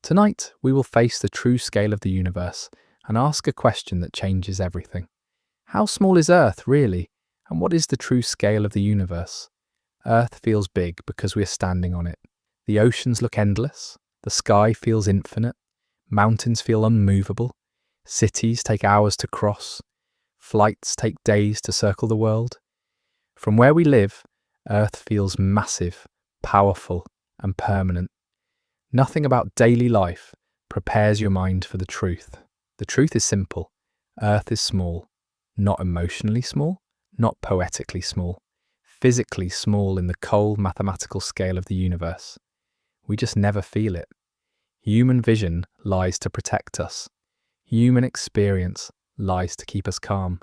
Tonight, we will face the true scale of the universe and ask a question that changes everything. How small is Earth, really? And what is the true scale of the universe? Earth feels big because we're standing on it. The oceans look endless. The sky feels infinite. Mountains feel unmovable. Cities take hours to cross. Flights take days to circle the world. From where we live, Earth feels massive, powerful, and permanent. Nothing about daily life prepares your mind for the truth. The truth is simple. Earth is small. Not emotionally small, not poetically small. Physically small in the cold mathematical scale of the universe. We just never feel it. Human vision lies to protect us. Human experience lies to keep us calm.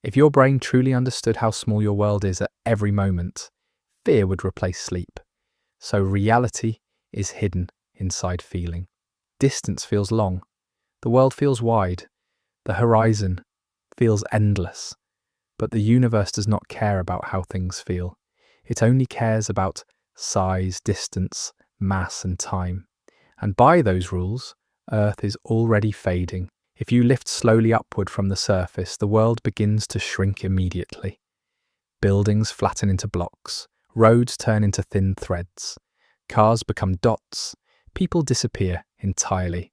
If your brain truly understood how small your world is at every moment, fear would replace sleep. So reality is hidden inside feeling. Distance feels long. The world feels wide. The horizon feels endless. But the universe does not care about how things feel. It only cares about size, distance, mass, and time. And by those rules, Earth is already fading. If you lift slowly upward from the surface, the world begins to shrink immediately. Buildings flatten into blocks. Roads turn into thin threads. Cars become dots. People disappear entirely.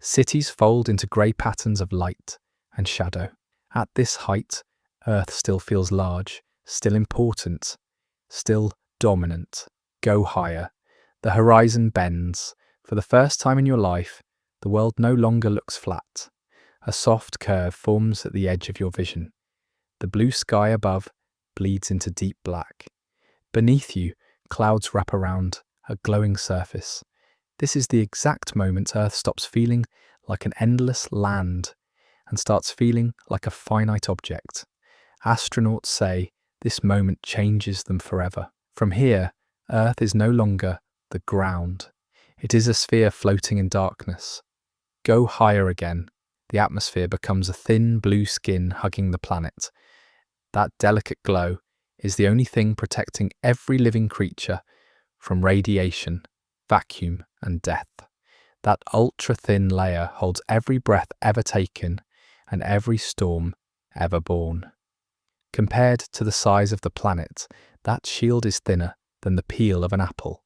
Cities fold into grey patterns of light and shadow. At this height, Earth still feels large, still important, still dominant. Go higher. The horizon bends. For the first time in your life, the world no longer looks flat. A soft curve forms at the edge of your vision. The blue sky above bleeds into deep black. Beneath you, clouds wrap around a glowing surface. This is the exact moment Earth stops feeling like an endless land and starts feeling like a finite object. Astronauts say this moment changes them forever. From here, Earth is no longer the ground. It is a sphere floating in darkness. Go higher again. The atmosphere becomes a thin blue skin hugging the planet. That delicate glow is the only thing protecting every living creature from radiation, vacuum, and death. That ultra-thin layer holds every breath ever taken and every storm ever borne. Compared to the size of the planet, that shield is thinner than the peel of an apple.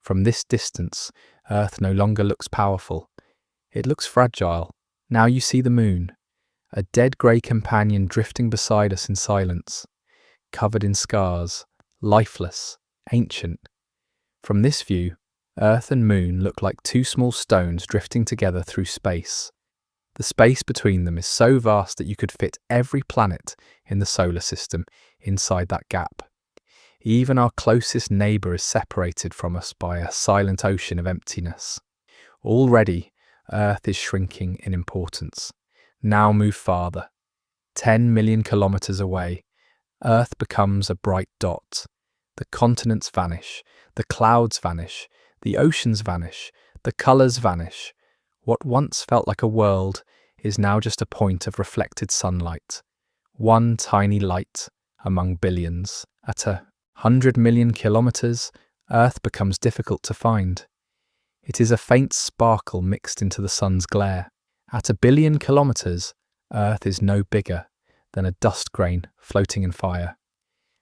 From this distance, Earth no longer looks powerful. It looks fragile. Now you see the moon, a dead grey companion drifting beside us in silence, covered in scars, lifeless, ancient. From this view, Earth and Moon look like two small stones drifting together through space. The space between them is so vast that you could fit every planet in the solar system inside that gap. Even our closest neighbour is separated from us by a silent ocean of emptiness. Already, Earth is shrinking in importance. Now move farther. 10 million kilometres away, Earth becomes a bright dot. The continents vanish, the clouds vanish, the oceans vanish, the colours vanish. What once felt like a world is now just a point of reflected sunlight. One tiny light among billions. At 100 million kilometres, Earth becomes difficult to find. It is a faint sparkle mixed into the sun's glare. At 1 billion kilometres, Earth is no bigger than a dust grain floating in fire.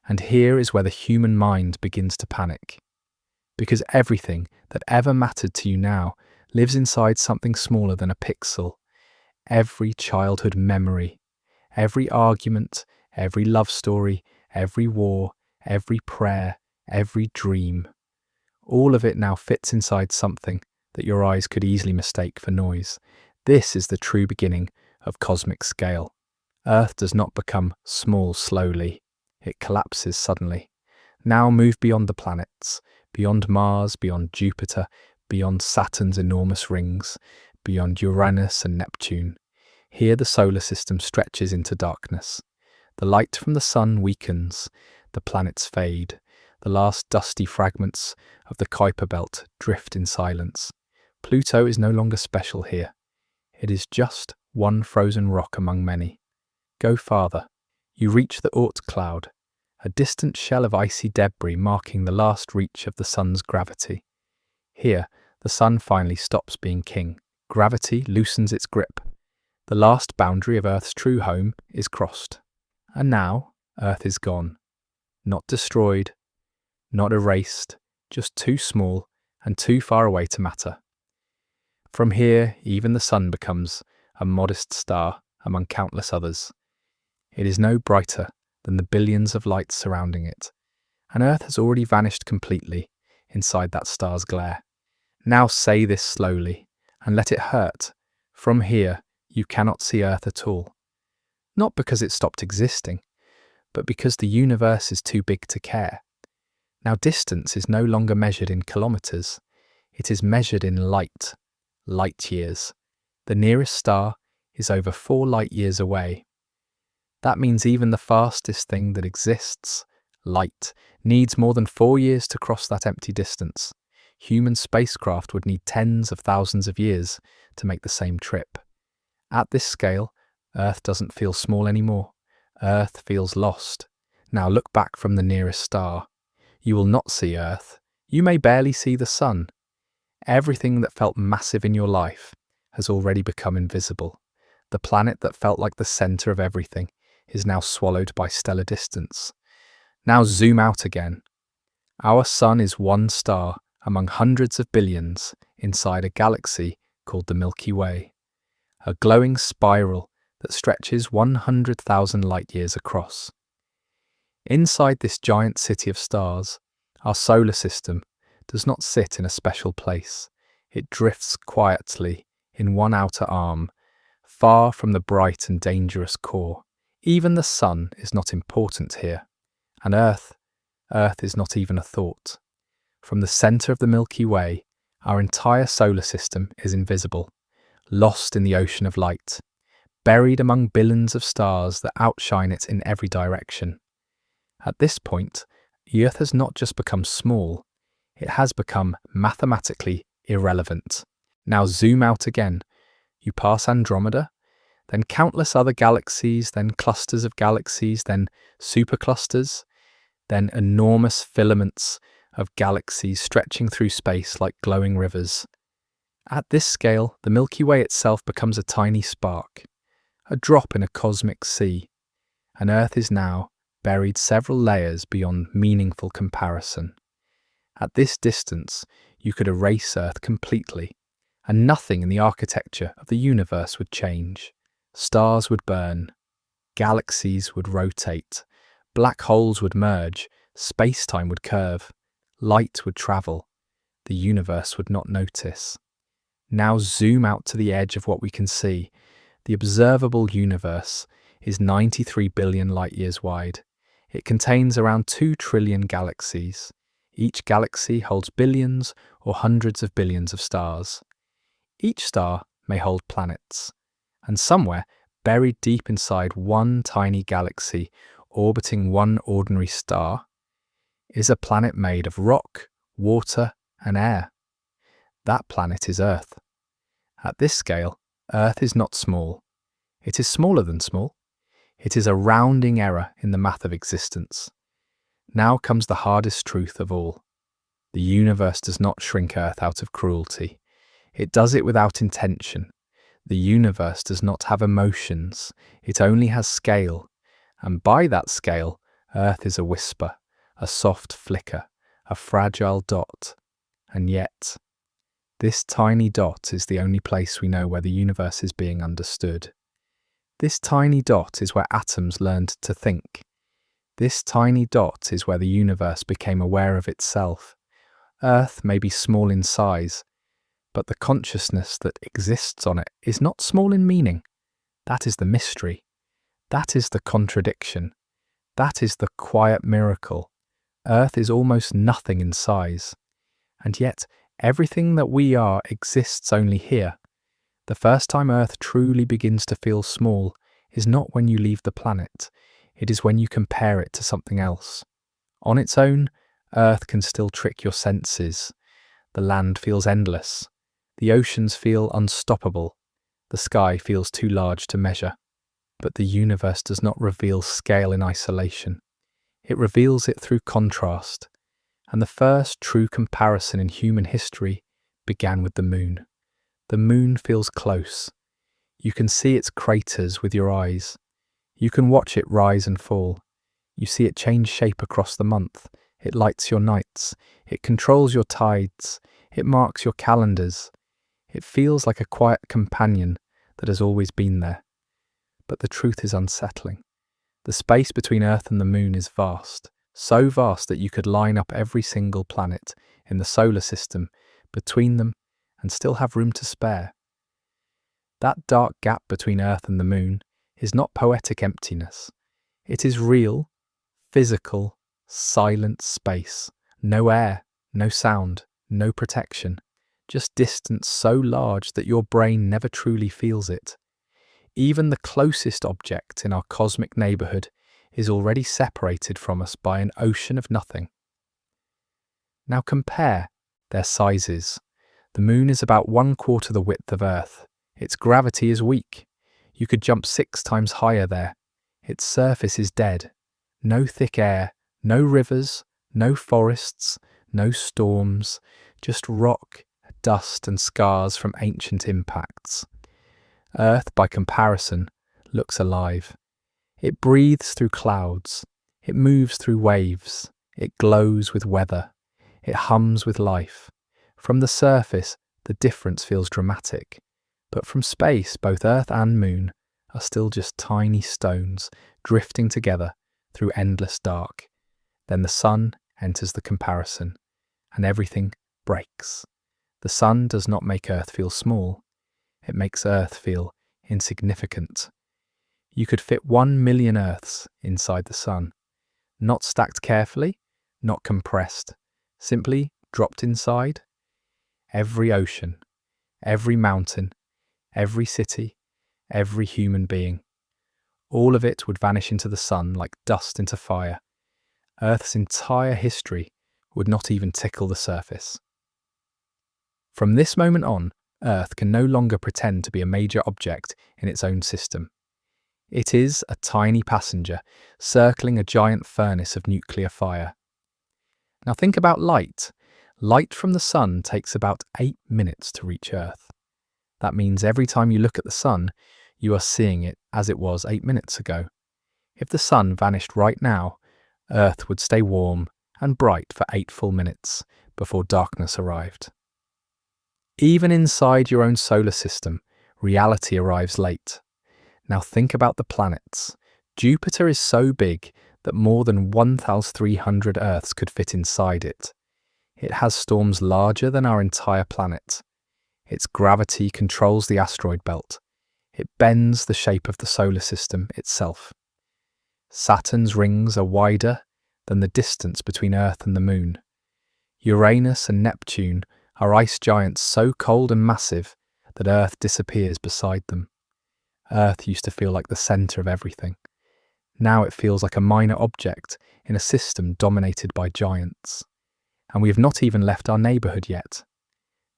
And here is where the human mind begins to panic. Because everything that ever mattered to you now lives inside something smaller than a pixel. Every childhood memory, every argument, every love story, every war, every prayer, every dream. All of it now fits inside something that your eyes could easily mistake for noise. This is the true beginning of cosmic scale. Earth does not become small slowly. It collapses suddenly. Now move beyond the planets, beyond Mars, beyond Jupiter, beyond Saturn's enormous rings, beyond Uranus and Neptune. Here the solar system stretches into darkness. The light from the sun weakens, the planets fade, the last dusty fragments of the Kuiper belt drift in silence. Pluto is no longer special here. It is just one frozen rock among many. Go farther. You reach the Oort cloud, a distant shell of icy debris marking the last reach of the sun's gravity. Here, The sun finally stops being king. Gravity loosens its grip. The last boundary of Earth's true home is crossed. And now, Earth is gone. Not destroyed, not erased, just too small and too far away to matter. From here, even the sun becomes a modest star among countless others. It is no brighter than the billions of lights surrounding it, and Earth has already vanished completely inside that star's glare. Now say this slowly, and let it hurt. From here, you cannot see Earth at all. Not because it stopped existing, but because the universe is too big to care. Now distance is no longer measured in kilometers. It is measured in light years. The nearest star is over 4 light years away. That means even the fastest thing that exists, light, needs more than 4 years to cross that empty distance. Human spacecraft would need tens of thousands of years to make the same trip. At this scale, Earth doesn't feel small anymore. Earth feels lost. Now look back from the nearest star. You will not see Earth. You may barely see the sun. Everything that felt massive in your life has already become invisible. The planet that felt like the center of everything is now swallowed by stellar distance. Now zoom out again. Our sun is one star among hundreds of billions inside a galaxy called the Milky Way, a glowing spiral that stretches 100,000 light years across. Inside this giant city of stars, our solar system does not sit in a special place. It drifts quietly in one outer arm, far from the bright and dangerous core. Even the sun is not important here, and Earth is not even a thought. From the center of the Milky Way, our entire solar system is invisible, lost in the ocean of light, buried among billions of stars that outshine it in every direction. At this point, the Earth has not just become small, it has become mathematically irrelevant. Now zoom out again. You pass Andromeda, then countless other galaxies, then clusters of galaxies, then superclusters, then enormous filaments of galaxies stretching through space like glowing rivers. At this scale, the Milky Way itself becomes a tiny spark, a drop in a cosmic sea, and Earth is now buried several layers beyond meaningful comparison. At this distance, you could erase Earth completely, and nothing in the architecture of the universe would change. Stars would burn, galaxies would rotate, black holes would merge, space-time would curve, light would travel, the universe would not notice. Now zoom out to the edge of what we can see. The observable universe is 93 billion light-years wide. It contains around 2 trillion galaxies. Each galaxy holds billions or hundreds of billions of stars. Each star may hold planets, and somewhere, buried deep inside one tiny galaxy, orbiting one ordinary star, is a planet made of rock, water, and air. That planet is Earth. At this scale, Earth is not small. It is smaller than small. It is a rounding error in the math of existence. Now comes the hardest truth of all. The universe does not shrink Earth out of cruelty. It does it without intention. The universe does not have emotions. It only has scale. And by that scale, Earth is a whisper, a soft flicker, a fragile dot. And yet, this tiny dot is the only place we know where the universe is being understood. This tiny dot is where atoms learned to think. This tiny dot is where the universe became aware of itself. Earth may be small in size, but the consciousness that exists on it is not small in meaning. That is the mystery. That is the contradiction. That is the quiet miracle. Earth is almost nothing in size. And yet, everything that we are exists only here. The first time Earth truly begins to feel small is not when you leave the planet. It is when you compare it to something else. On its own, Earth can still trick your senses. The land feels endless. The oceans feel unstoppable. The sky feels too large to measure. But the universe does not reveal scale in isolation. It reveals it through contrast. And the first true comparison in human history began with the moon. The moon feels close. You can see its craters with your eyes. You can watch it rise and fall. You see it change shape across the month. It lights your nights. It controls your tides. It marks your calendars. It feels like a quiet companion that has always been there. But the truth is unsettling. The space between Earth and the moon is vast, so vast that you could line up every single planet in the solar system between them and still have room to spare. That dark gap between Earth and the moon is not poetic emptiness. It is real, physical, silent space. No air, no sound, no protection. Just distance so large that your brain never truly feels it. Even the closest object in our cosmic neighbourhood is already separated from us by an ocean of nothing. Now compare their sizes. The moon is about 1/4 the width of Earth. Its gravity is weak. You could jump 6 times higher there. Its surface is dead. No thick air, no rivers, no forests, no storms, just rock, dust and scars from ancient impacts. Earth, by comparison, looks alive. It breathes through clouds. It moves through waves. It glows with weather. It hums with life. From the surface, the difference feels dramatic. But from space, both Earth and Moon are still just tiny stones drifting together through endless dark. Then the sun enters the comparison, and everything breaks. The sun does not make Earth feel small. It makes Earth feel insignificant. You could fit 1 million Earths inside the sun, not stacked carefully, not compressed, simply dropped inside. Every ocean, every mountain, every city, every human being. All of it would vanish into the sun like dust into fire. Earth's entire history would not even tickle the surface. From this moment on, Earth can no longer pretend to be a major object in its own system. It is a tiny passenger circling a giant furnace of nuclear fire. Now think about light. Light from the sun takes about 8 minutes to reach Earth. That means every time you look at the sun, you are seeing it as it was 8 minutes ago. If the sun vanished right now, Earth would stay warm and bright for 8 full minutes before darkness arrived. Even inside your own solar system, reality arrives late. Now think about the planets. Jupiter is so big that more than 1,300 Earths could fit inside it. It has storms larger than our entire planet. Its gravity controls the asteroid belt. It bends the shape of the solar system itself. Saturn's rings are wider than the distance between Earth and the Moon. Uranus and Neptune are ice giants so cold and massive that Earth disappears beside them. Earth used to feel like the centre of everything. Now it feels like a minor object in a system dominated by giants. And we have not even left our neighbourhood yet.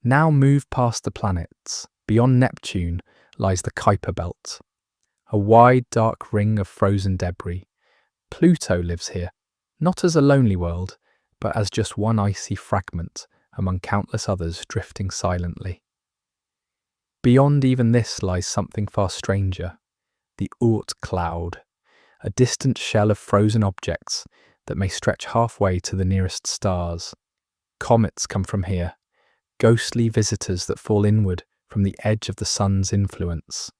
Now move past the planets. Beyond Neptune lies the Kuiper Belt, a wide dark ring of frozen debris. Pluto lives here, not as a lonely world, but as just one icy fragment among countless others drifting silently. Beyond even this lies something far stranger, the Oort cloud, a distant shell of frozen objects that may stretch halfway to the nearest stars. Comets come from here, ghostly visitors that fall inward from the edge of the sun's influence.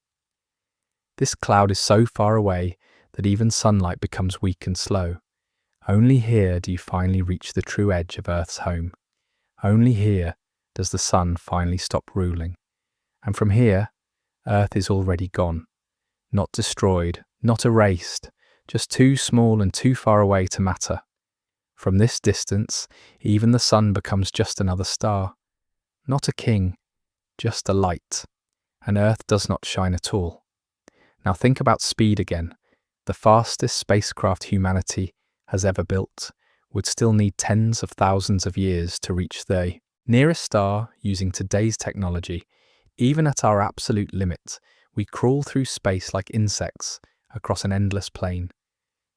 This cloud is so far away that even sunlight becomes weak and slow. Only here do you finally reach the true edge of Earth's home. Only here does the sun finally stop ruling. And from here, Earth is already gone. Not destroyed, not erased, just too small and too far away to matter. From this distance, even the sun becomes just another star. Not a king, just a light. And Earth does not shine at all. Now think about speed again. The fastest spacecraft humanity has ever built would still need tens of thousands of years to reach the nearest star using today's technology. Even at our absolute limit, we crawl through space like insects across an endless plain.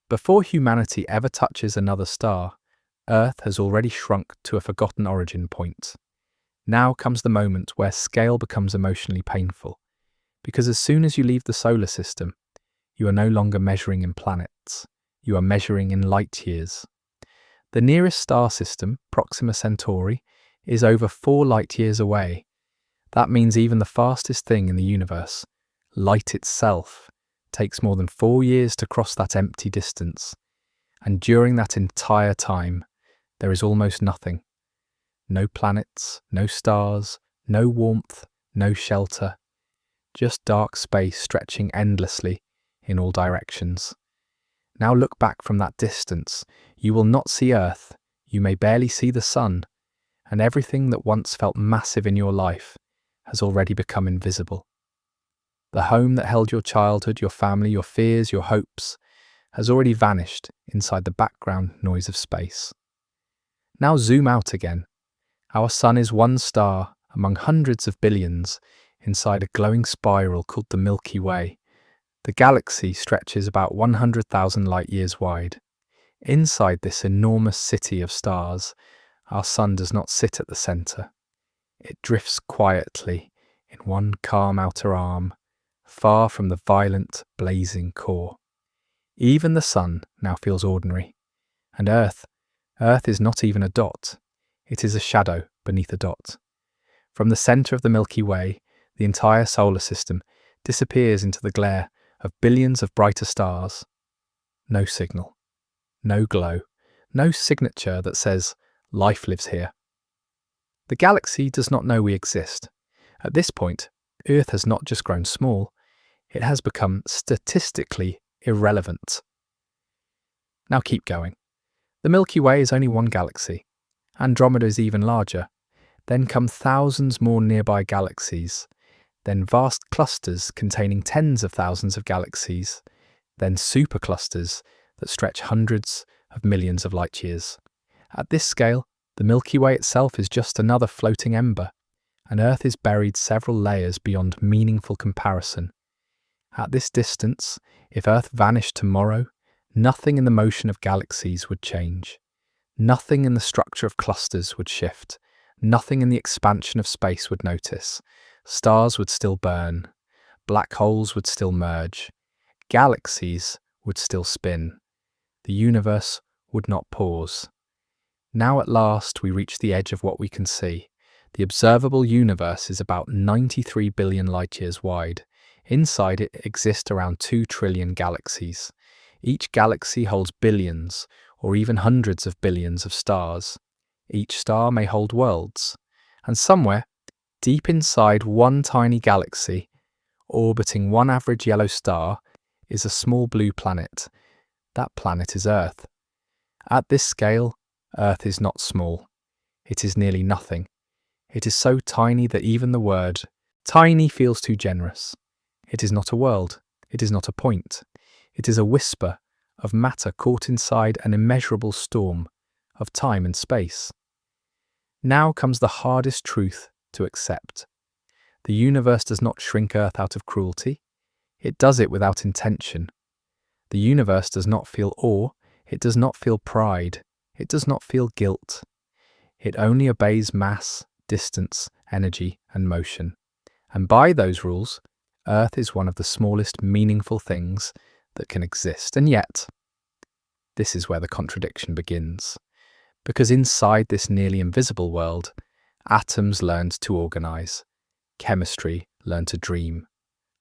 Before humanity ever touches another star, Earth has already shrunk to a forgotten origin point. Now comes the moment where scale becomes emotionally painful, because as soon as you leave the solar system, you are no longer measuring in planets, you are measuring in light years. The nearest star system, Proxima Centauri, is over 4 light years away. That means even the fastest thing in the universe, light itself, takes more than 4 years to cross that empty distance. And during that entire time, there is almost nothing. No planets, no stars, no warmth, no shelter. Just dark space stretching endlessly in all directions. Now look back from that distance. You will not see Earth, you may barely see the sun, and everything that once felt massive in your life has already become invisible. The home that held your childhood, your family, your fears, your hopes, has already vanished inside the background noise of space. Now zoom out again. Our sun is one star among hundreds of billions inside a glowing spiral called the Milky Way. The galaxy stretches about 100,000 light-years wide. Inside this enormous city of stars, our sun does not sit at the centre. It drifts quietly in one calm outer arm, far from the violent, blazing core. Even the sun now feels ordinary. And Earth is not even a dot. It is a shadow beneath a dot. From the centre of the Milky Way, the entire solar system disappears into the glare of billions of brighter stars. No signal, no glow, no signature that says life lives here. The galaxy does not know we exist. At this point, Earth has not just grown small, it has become statistically irrelevant. Now keep going. The Milky Way is only one galaxy. Andromeda is even larger. Then come thousands more nearby galaxies. Then vast clusters containing tens of thousands of galaxies. Then superclusters that stretch hundreds of millions of light years. At this scale, the Milky Way itself is just another floating ember, and Earth is buried several layers beyond meaningful comparison. At this distance, if Earth vanished tomorrow, nothing in the motion of galaxies would change. Nothing in the structure of clusters would shift. Nothing in the expansion of space would notice. Stars would still burn. Black holes would still merge. Galaxies would still spin. The universe would not pause. Now at last we reach the edge of what we can see. The observable universe is about 93 billion light-years wide. Inside it exist around 2 trillion galaxies. Each galaxy holds billions, or even hundreds of billions of stars. Each star may hold worlds. And somewhere, deep inside one tiny galaxy, orbiting one average yellow star, is a small blue planet. That planet is Earth. At this scale, Earth is not small. It is nearly nothing. It is so tiny that even the word tiny feels too generous. It is not a world. It is not a point. It is a whisper of matter caught inside an immeasurable storm of time and space. Now comes the hardest truth to accept. The universe does not shrink Earth out of cruelty. It does it without intention. The universe does not feel awe. It does not feel pride. It does not feel guilt. It only obeys mass, distance, energy, and motion. And by those rules, Earth is one of the smallest meaningful things that can exist. And yet, this is where the contradiction begins. Because inside this nearly invisible world, atoms learned to organize, chemistry learned to dream,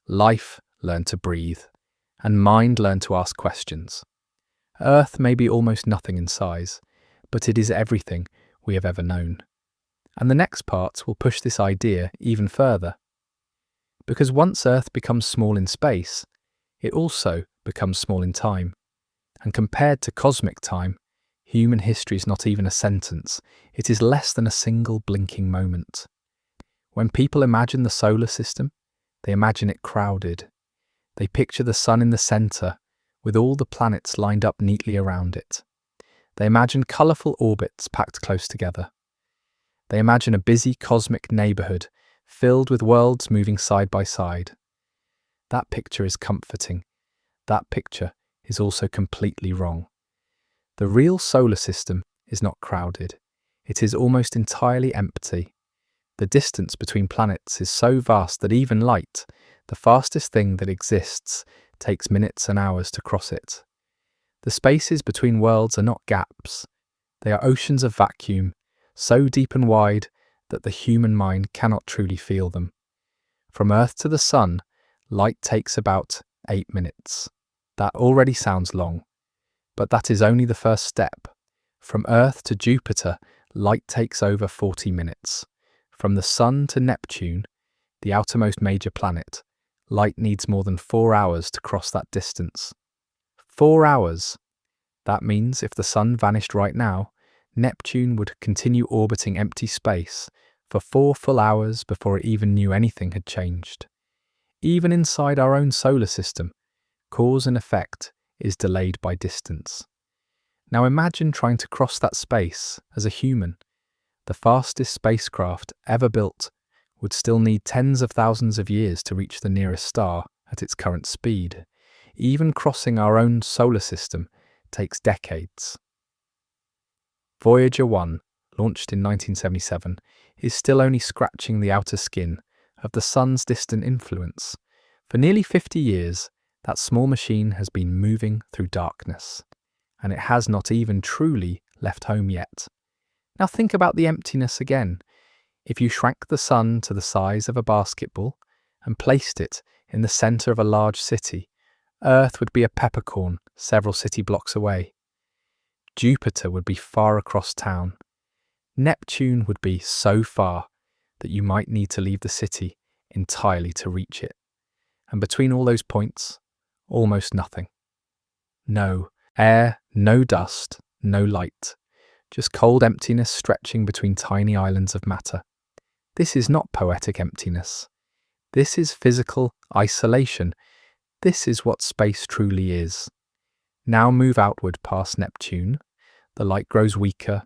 life learned to breathe, and mind learned to ask questions. Earth may be almost nothing in size, but it is everything we have ever known. And the next parts will push this idea even further. Because once Earth becomes small in space, it also becomes small in time. And compared to cosmic time, human history is not even a sentence. It is less than a single blinking moment. When people imagine the solar system, they imagine it crowded. They picture the sun in the centre, with all the planets lined up neatly around it. They imagine colourful orbits packed close together. They imagine a busy cosmic neighbourhood filled with worlds moving side by side. That picture is comforting. That picture is also completely wrong. The real solar system is not crowded. It is almost entirely empty. The distance between planets is so vast that even light, the fastest thing that exists, takes minutes and hours to cross it. The spaces between worlds are not gaps. They are oceans of vacuum, so deep and wide that the human mind cannot truly feel them. From Earth to the Sun, light takes about 8 minutes. That already sounds long, but that is only the first step. From Earth to Jupiter, light takes over 40 minutes. From the Sun to Neptune, the outermost major planet, light needs more than 4 hours to cross that distance. 4 hours! That means if the Sun vanished right now, Neptune would continue orbiting empty space for 4 full hours before it even knew anything had changed. Even inside our own solar system, cause and effect is delayed by distance. Now imagine trying to cross that space as a human. The fastest spacecraft ever built would still need tens of thousands of years to reach the nearest star at its current speed. Even crossing our own solar system takes decades. Voyager 1, launched in 1977, is still only scratching the outer skin of the Sun's distant influence. For nearly 50 years, that small machine has been moving through darkness, and it has not even truly left home yet. Now think about the emptiness again. If you shrank the Sun to the size of a basketball and placed it in the centre of a large city, Earth would be a peppercorn several city blocks away. Jupiter would be far across town. Neptune would be so far that you might need to leave the city entirely to reach it. And between all those points, almost nothing. No air, no dust, no light. Just cold emptiness stretching between tiny islands of matter. This is not poetic emptiness. This is physical isolation. This is what space truly is. Now move outward past Neptune. The light grows weaker.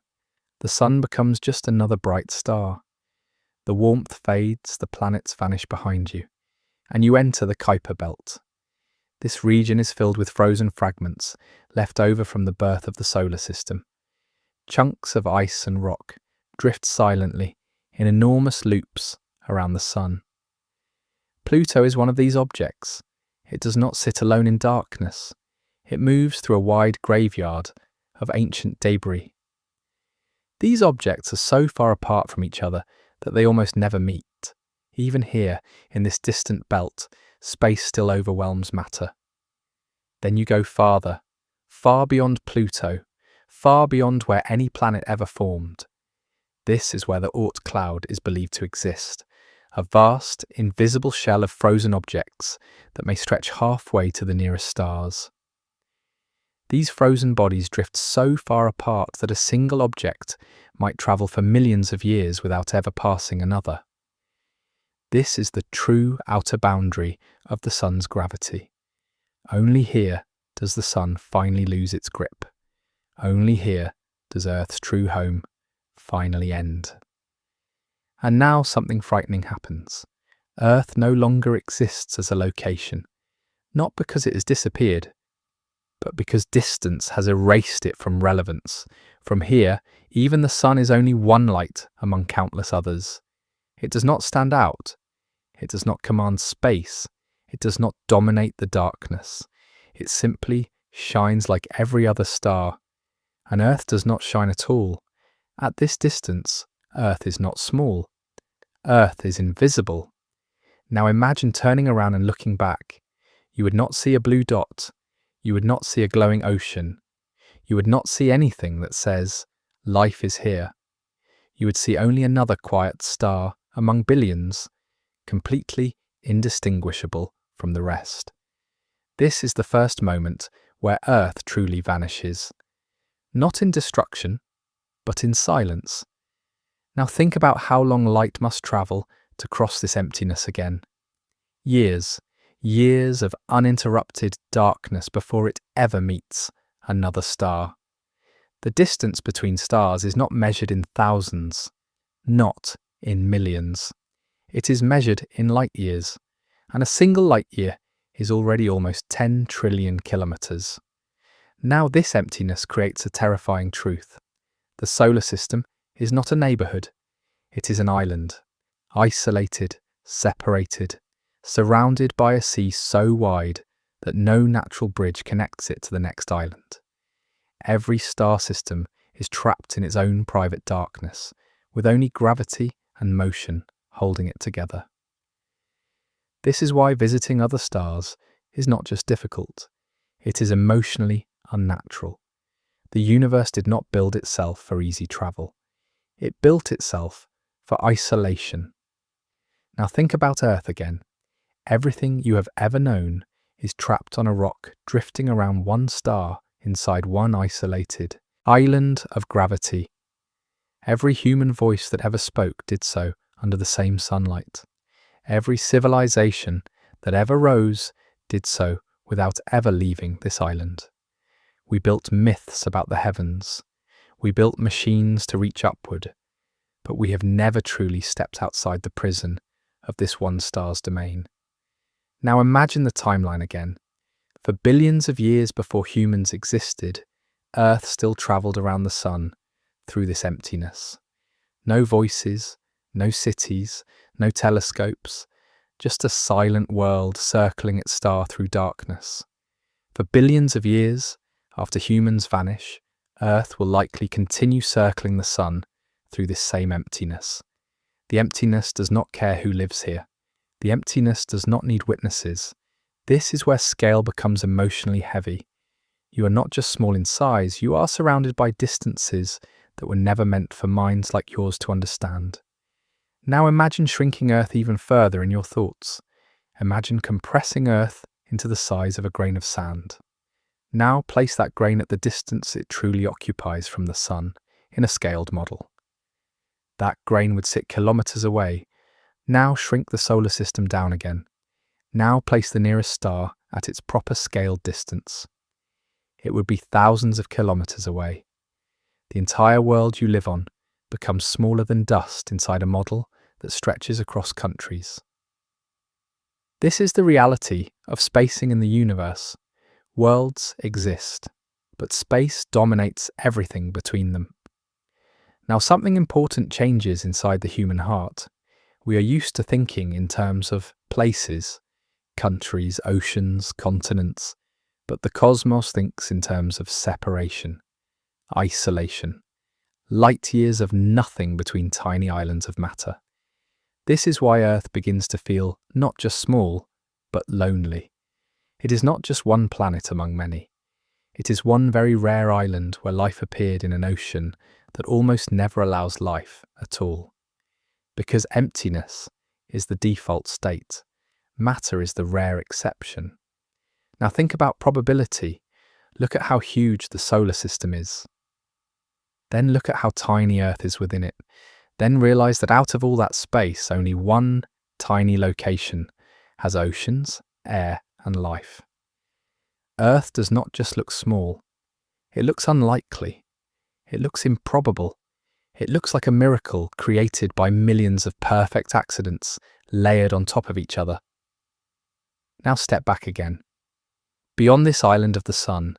The Sun becomes just another bright star. The warmth fades, the planets vanish behind you, and you enter the Kuiper Belt. This region is filled with frozen fragments left over from the birth of the solar system. Chunks of ice and rock drift silently in enormous loops around the Sun. Pluto is one of these objects. It does not sit alone in darkness. It moves through a wide graveyard of ancient debris. These objects are so far apart from each other that they almost never meet. Even here, in this distant belt, space still overwhelms matter. Then you go farther, far beyond Pluto, far beyond where any planet ever formed. This is where the Oort cloud is believed to exist, a vast, invisible shell of frozen objects that may stretch halfway to the nearest stars. These frozen bodies drift so far apart that a single object might travel for millions of years without ever passing another. This is the true outer boundary of the Sun's gravity. Only here does the Sun finally lose its grip. Only here does Earth's true home finally end. And now something frightening happens. Earth no longer exists as a location, not because it has disappeared, but because distance has erased it from relevance. From here, even the Sun is only one light among countless others. It does not stand out. It does not command space. It does not dominate the darkness. It simply shines like every other star. And Earth does not shine at all. At this distance, Earth is not small. Earth is invisible. Now imagine turning around and looking back. You would not see a blue dot. You would not see a glowing ocean. You would not see anything that says, life is here. You would see only another quiet star among billions, completely indistinguishable from the rest. This is the first moment where Earth truly vanishes. Not in destruction, but in silence. Now think about how long light must travel to cross this emptiness again. Years of uninterrupted darkness before it ever meets another star. The distance between stars is not measured in thousands, not in millions. It is measured in light years, and a single light year is already almost 10 trillion kilometers. Now this emptiness creates a terrifying truth. The solar system is not a neighborhood, it is an island. isolated, separated, surrounded by a sea so wide that no natural bridge connects it to the next island. Every star system is trapped in its own private darkness, with only gravity and motion holding it together. This is why visiting other stars is not just difficult, it is emotionally unnatural. The universe did not build itself for easy travel. It built itself for isolation. Now think about Earth again. Everything you have ever known is trapped on a rock drifting around one star inside one isolated island of gravity. Every human voice that ever spoke did so under the same sunlight. Every civilization that ever rose did so without ever leaving this island. We built myths about the heavens. We built machines to reach upward, but we have never truly stepped outside the prison of this one star's domain. Now imagine the timeline again. For billions of years before humans existed, Earth still travelled around the sun through this emptiness. No voices, no cities, no telescopes, just a silent world circling its star through darkness. For billions of years, after humans vanish, Earth will likely continue circling the sun through this same emptiness. The emptiness does not care who lives here. The emptiness does not need witnesses. This is where scale becomes emotionally heavy. You are not just small in size, you are surrounded by distances that were never meant for minds like yours to understand. Now imagine shrinking Earth even further in your thoughts. Imagine compressing Earth into the size of a grain of sand. Now place that grain at the distance it truly occupies from the sun in a scaled model. That grain would sit kilometers away. Now shrink the solar system down again. Now place the nearest star at its proper scaled distance. It would be thousands of kilometers away. The entire world you live on becomes smaller than dust inside a model that stretches across countries. This is the reality of spacing in the universe. Worlds exist, but space dominates everything between them. Now something important changes inside the human heart. We are used to thinking in terms of places, countries, oceans, continents, but the cosmos thinks in terms of separation, isolation, light years of nothing between tiny islands of matter. This is why Earth begins to feel not just small, but lonely. It is not just one planet among many. It is one very rare island where life appeared in an ocean that almost never allows life at all. Because emptiness is the default state, matter is the rare exception. Now think about probability. Look at how huge the solar system is. Then look at how tiny Earth is within it. Then realize that out of all that space, only one tiny location has oceans, air, and life. Earth does not just look small. It looks unlikely. It looks improbable. It looks like a miracle created by millions of perfect accidents layered on top of each other. Now step back again. Beyond this island of the sun,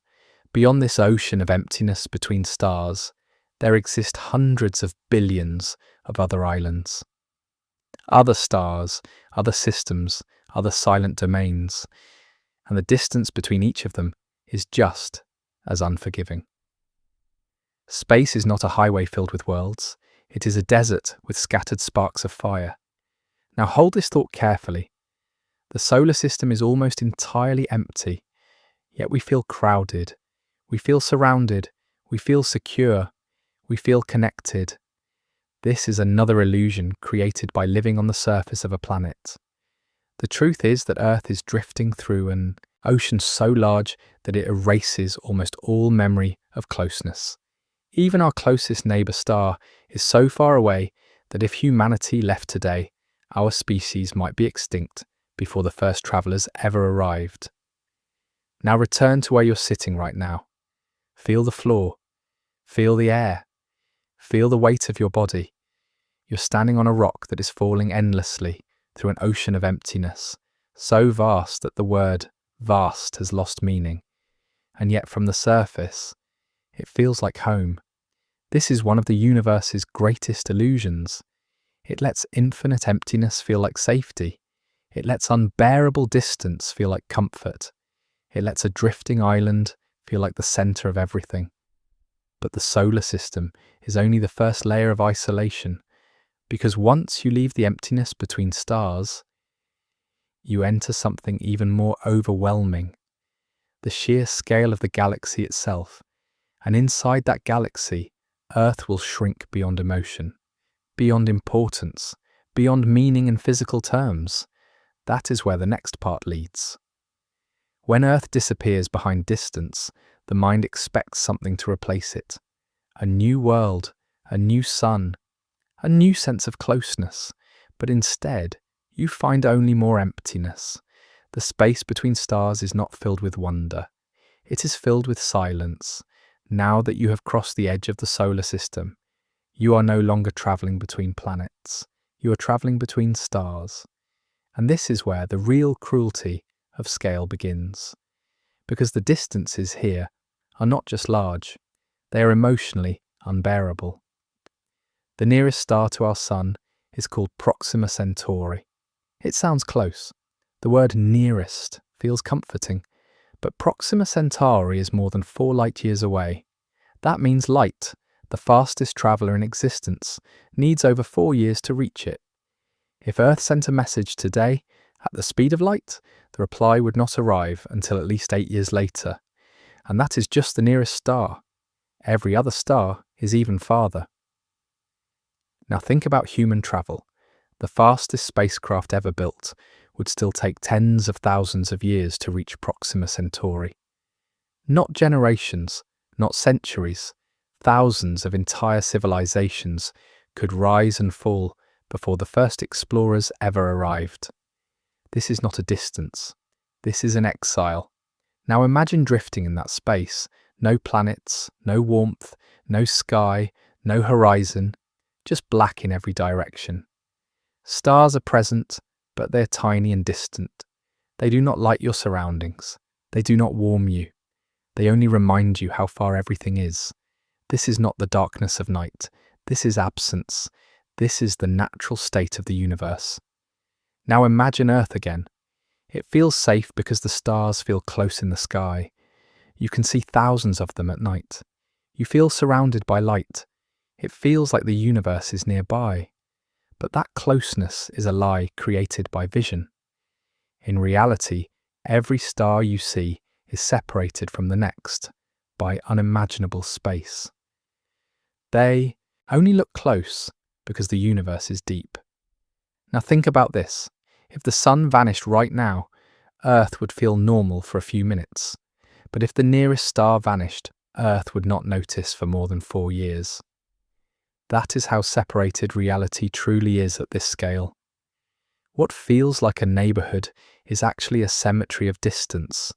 beyond this ocean of emptiness between stars, there exist hundreds of billions of other islands. Other stars, other systems, other silent domains, and the distance between each of them is just as unforgiving. Space is not a highway filled with worlds, it is a desert with scattered sparks of fire. Now hold this thought carefully. The solar system is almost entirely empty, yet we feel crowded, we feel surrounded, we feel secure, we feel connected. This is another illusion created by living on the surface of a planet. The truth is that Earth is drifting through an ocean so large that it erases almost all memory of closeness. Even our closest neighbour star is so far away that if humanity left today, our species might be extinct before the first travellers ever arrived. Now return to where you're sitting right now. Feel the floor. Feel the air. Feel the weight of your body. You're standing on a rock that is falling endlessly through an ocean of emptiness, so vast that the word vast has lost meaning. And yet from the surface, it feels like home. This is one of the universe's greatest illusions. It lets infinite emptiness feel like safety. It lets unbearable distance feel like comfort. It lets a drifting island feel like the center of everything. But the solar system is only the first layer of isolation, because once you leave the emptiness between stars, you enter something even more overwhelming, the sheer scale of the galaxy itself. And inside that galaxy, Earth will shrink beyond emotion, beyond importance, beyond meaning in physical terms. That is where the next part leads. When Earth disappears behind distance, the mind expects something to replace it. A new world, a new sun, a new sense of closeness. But instead, you find only more emptiness. The space between stars is not filled with wonder. It is filled with silence. Now that you have crossed the edge of the solar system, you are no longer traveling between planets. You are traveling between stars. And this is where the real cruelty of scale begins. Because the distances here are not just large, they are emotionally unbearable. The nearest star to our Sun is called Proxima Centauri. It sounds close. The word nearest feels comforting, but Proxima Centauri is more than 4 light years away. That means light, the fastest traveller in existence, needs over 4 years to reach it. If Earth sent a message today, at the speed of light, the reply would not arrive until at least 8 years later. And that is just the nearest star. Every other star is even farther. Now think about human travel. The fastest spacecraft ever built would still take tens of thousands of years to reach Proxima Centauri. Not generations, not centuries, thousands of entire civilizations could rise and fall before the first explorers ever arrived. This is not a distance. This is an exile. Now imagine drifting in that space. No planets, no warmth, no sky, no horizon, just black in every direction. Stars are present, but they're tiny and distant. They do not light your surroundings. They do not warm you. They only remind you how far everything is. This is not the darkness of night. This is absence. This is the natural state of the universe. Now imagine Earth again. It feels safe because the stars feel close in the sky. You can see thousands of them at night. You feel surrounded by light. It feels like the universe is nearby. But that closeness is a lie created by vision. In reality, every star you see is separated from the next by unimaginable space. They only look close because the universe is deep. Now think about this. If the sun vanished right now, Earth would feel normal for a few minutes. But if the nearest star vanished, Earth would not notice for more than 4 years. That is how separated reality truly is at this scale. What feels like a neighbourhood is actually a cemetery of distance.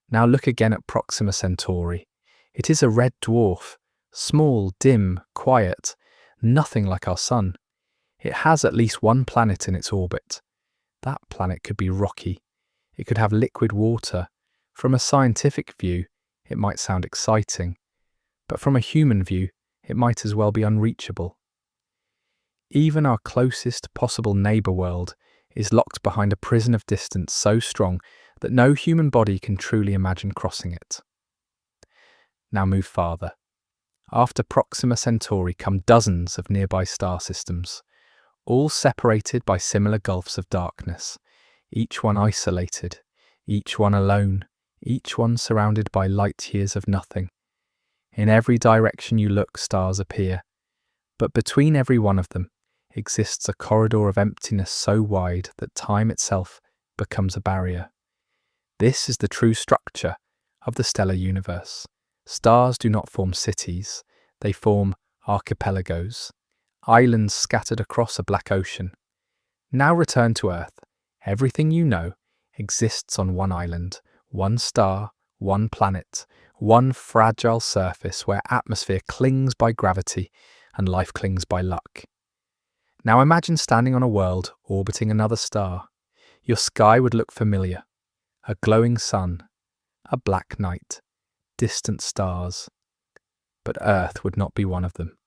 Now look again at Proxima Centauri. It is a red dwarf, small, dim, quiet, nothing like our Sun. It has at least one planet in its orbit. That planet could be rocky. It could have liquid water. From a scientific view, it might sound exciting, but from a human view, it might as well be unreachable. Even our closest possible neighbour world is locked behind a prison of distance so strong that no human body can truly imagine crossing it. Now move farther. After Proxima Centauri come dozens of nearby star systems, all separated by similar gulfs of darkness, each one isolated, each one alone, each one surrounded by light years of nothing. In every direction you look, stars appear, but between every one of them exists a corridor of emptiness so wide that time itself becomes a barrier. This is the true structure of the stellar universe. Stars do not form cities, they form archipelagos, islands scattered across a black ocean. Now return to Earth. Everything you know exists on one island, one star, one planet, one fragile surface where atmosphere clings by gravity and life clings by luck. Now imagine standing on a world orbiting another star. Your sky would look familiar. A glowing sun, a black night, distant stars. But Earth would not be one of them.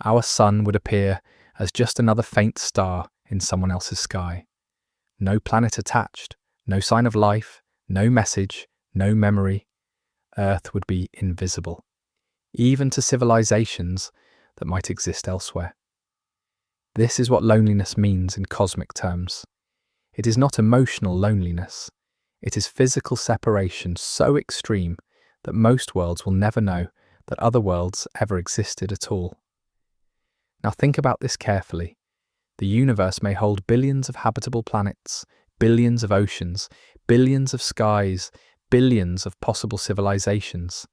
Our sun would appear as just another faint star in someone else's sky. No planet attached, no sign of life, no message, no memory. Earth would be invisible, even to civilizations that might exist elsewhere. This is what loneliness means in cosmic terms. It is not emotional loneliness. It is physical separation so extreme that most worlds will never know that other worlds ever existed at all. Now think about this carefully. The universe may hold billions of habitable planets, billions of oceans, billions of skies, billions of possible civilizations,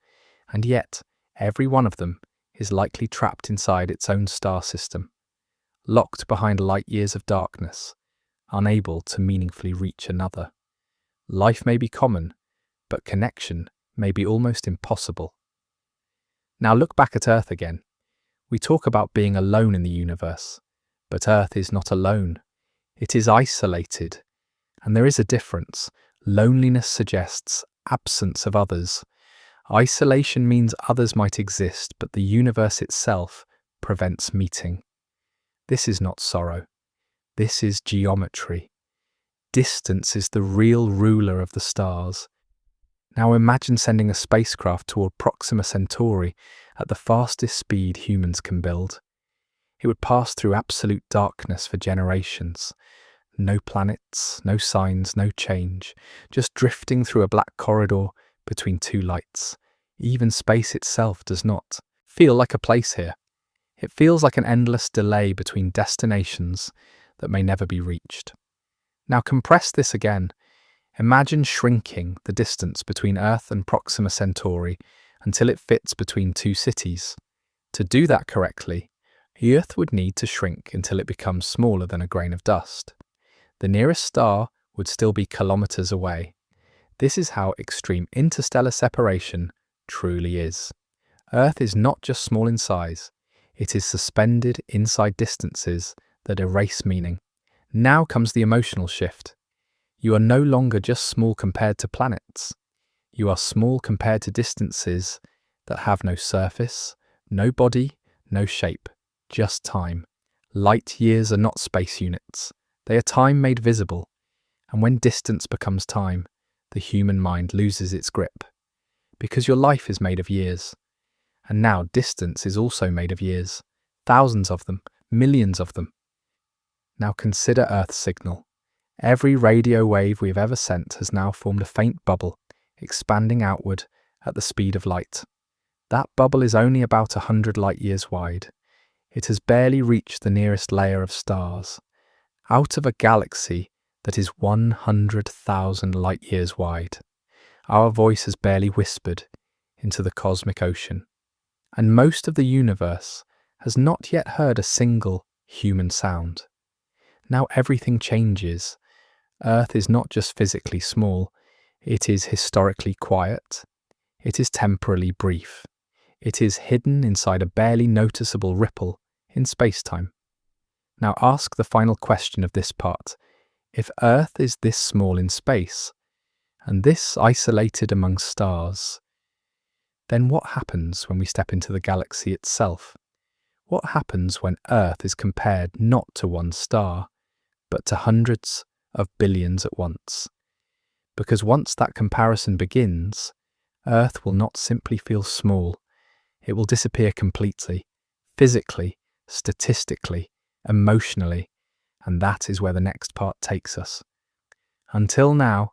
and yet every one of them is likely trapped inside its own star system, locked behind light years of darkness, unable to meaningfully reach another. Life may be common, but connection may be almost impossible. Now look back at Earth again. We talk about being alone in the universe, but Earth is not alone. It is isolated. And there is a difference. Loneliness suggests absence of others. Isolation means others might exist, but the universe itself prevents meeting. This is not sorrow. This is geometry. Distance is the real ruler of the stars. Now imagine sending a spacecraft toward Proxima Centauri at the fastest speed humans can build. It would pass through absolute darkness for generations. No planets, no signs, no change, just drifting through a black corridor between two lights. Even space itself does not feel like a place here. It feels like an endless delay between destinations that may never be reached. Now compress this again. Imagine shrinking the distance between Earth and Proxima Centauri until it fits between two cities. To do that correctly, the Earth would need to shrink until it becomes smaller than a grain of dust. The nearest star would still be kilometers away. This is how extreme interstellar separation truly is. Earth is not just small in size, it is suspended inside distances that erase meaning. Now comes the emotional shift. You are no longer just small compared to planets. You are small compared to distances that have no surface, no body, no shape, just time. Light years are not space units. They are time made visible. And when distance becomes time, the human mind loses its grip. Because your life is made of years. And now distance is also made of years. Thousands of them, millions of them. Now consider Earth's signal. Every radio wave we have ever sent has now formed a faint bubble, expanding outward at the speed of light. That bubble is only about 100 light years wide. It has barely reached the nearest layer of stars. Out of a galaxy that is 100,000 light years wide, our voice has barely whispered into the cosmic ocean. And most of the universe has not yet heard a single human sound. Now everything changes. Earth is not just physically small, it is historically quiet. It is temporally brief. It is hidden inside a barely noticeable ripple in space-time. Now ask the final question of this part. If Earth is this small in space, and this isolated among stars, then what happens when we step into the galaxy itself? What happens when Earth is compared not to one star, but to hundreds of billions at once? Because once that comparison begins, Earth will not simply feel small, it will disappear completely, physically, statistically, emotionally, and that is where the next part takes us. Until now,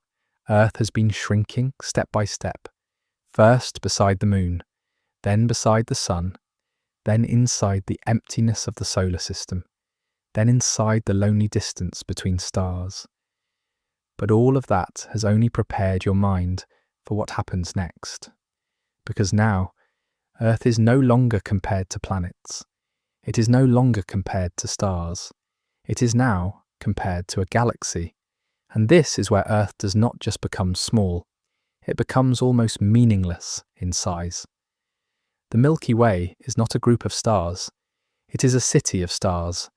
Earth has been shrinking step by step, first beside the moon, then beside the sun, then inside the emptiness of the solar system, then inside the lonely distance between stars. But all of that has only prepared your mind for what happens next. Because now, Earth is no longer compared to planets. It is no longer compared to stars. It is now compared to a galaxy. And this is where Earth does not just become small, it becomes almost meaningless in size. The Milky Way is not a group of stars. It is a city of stars,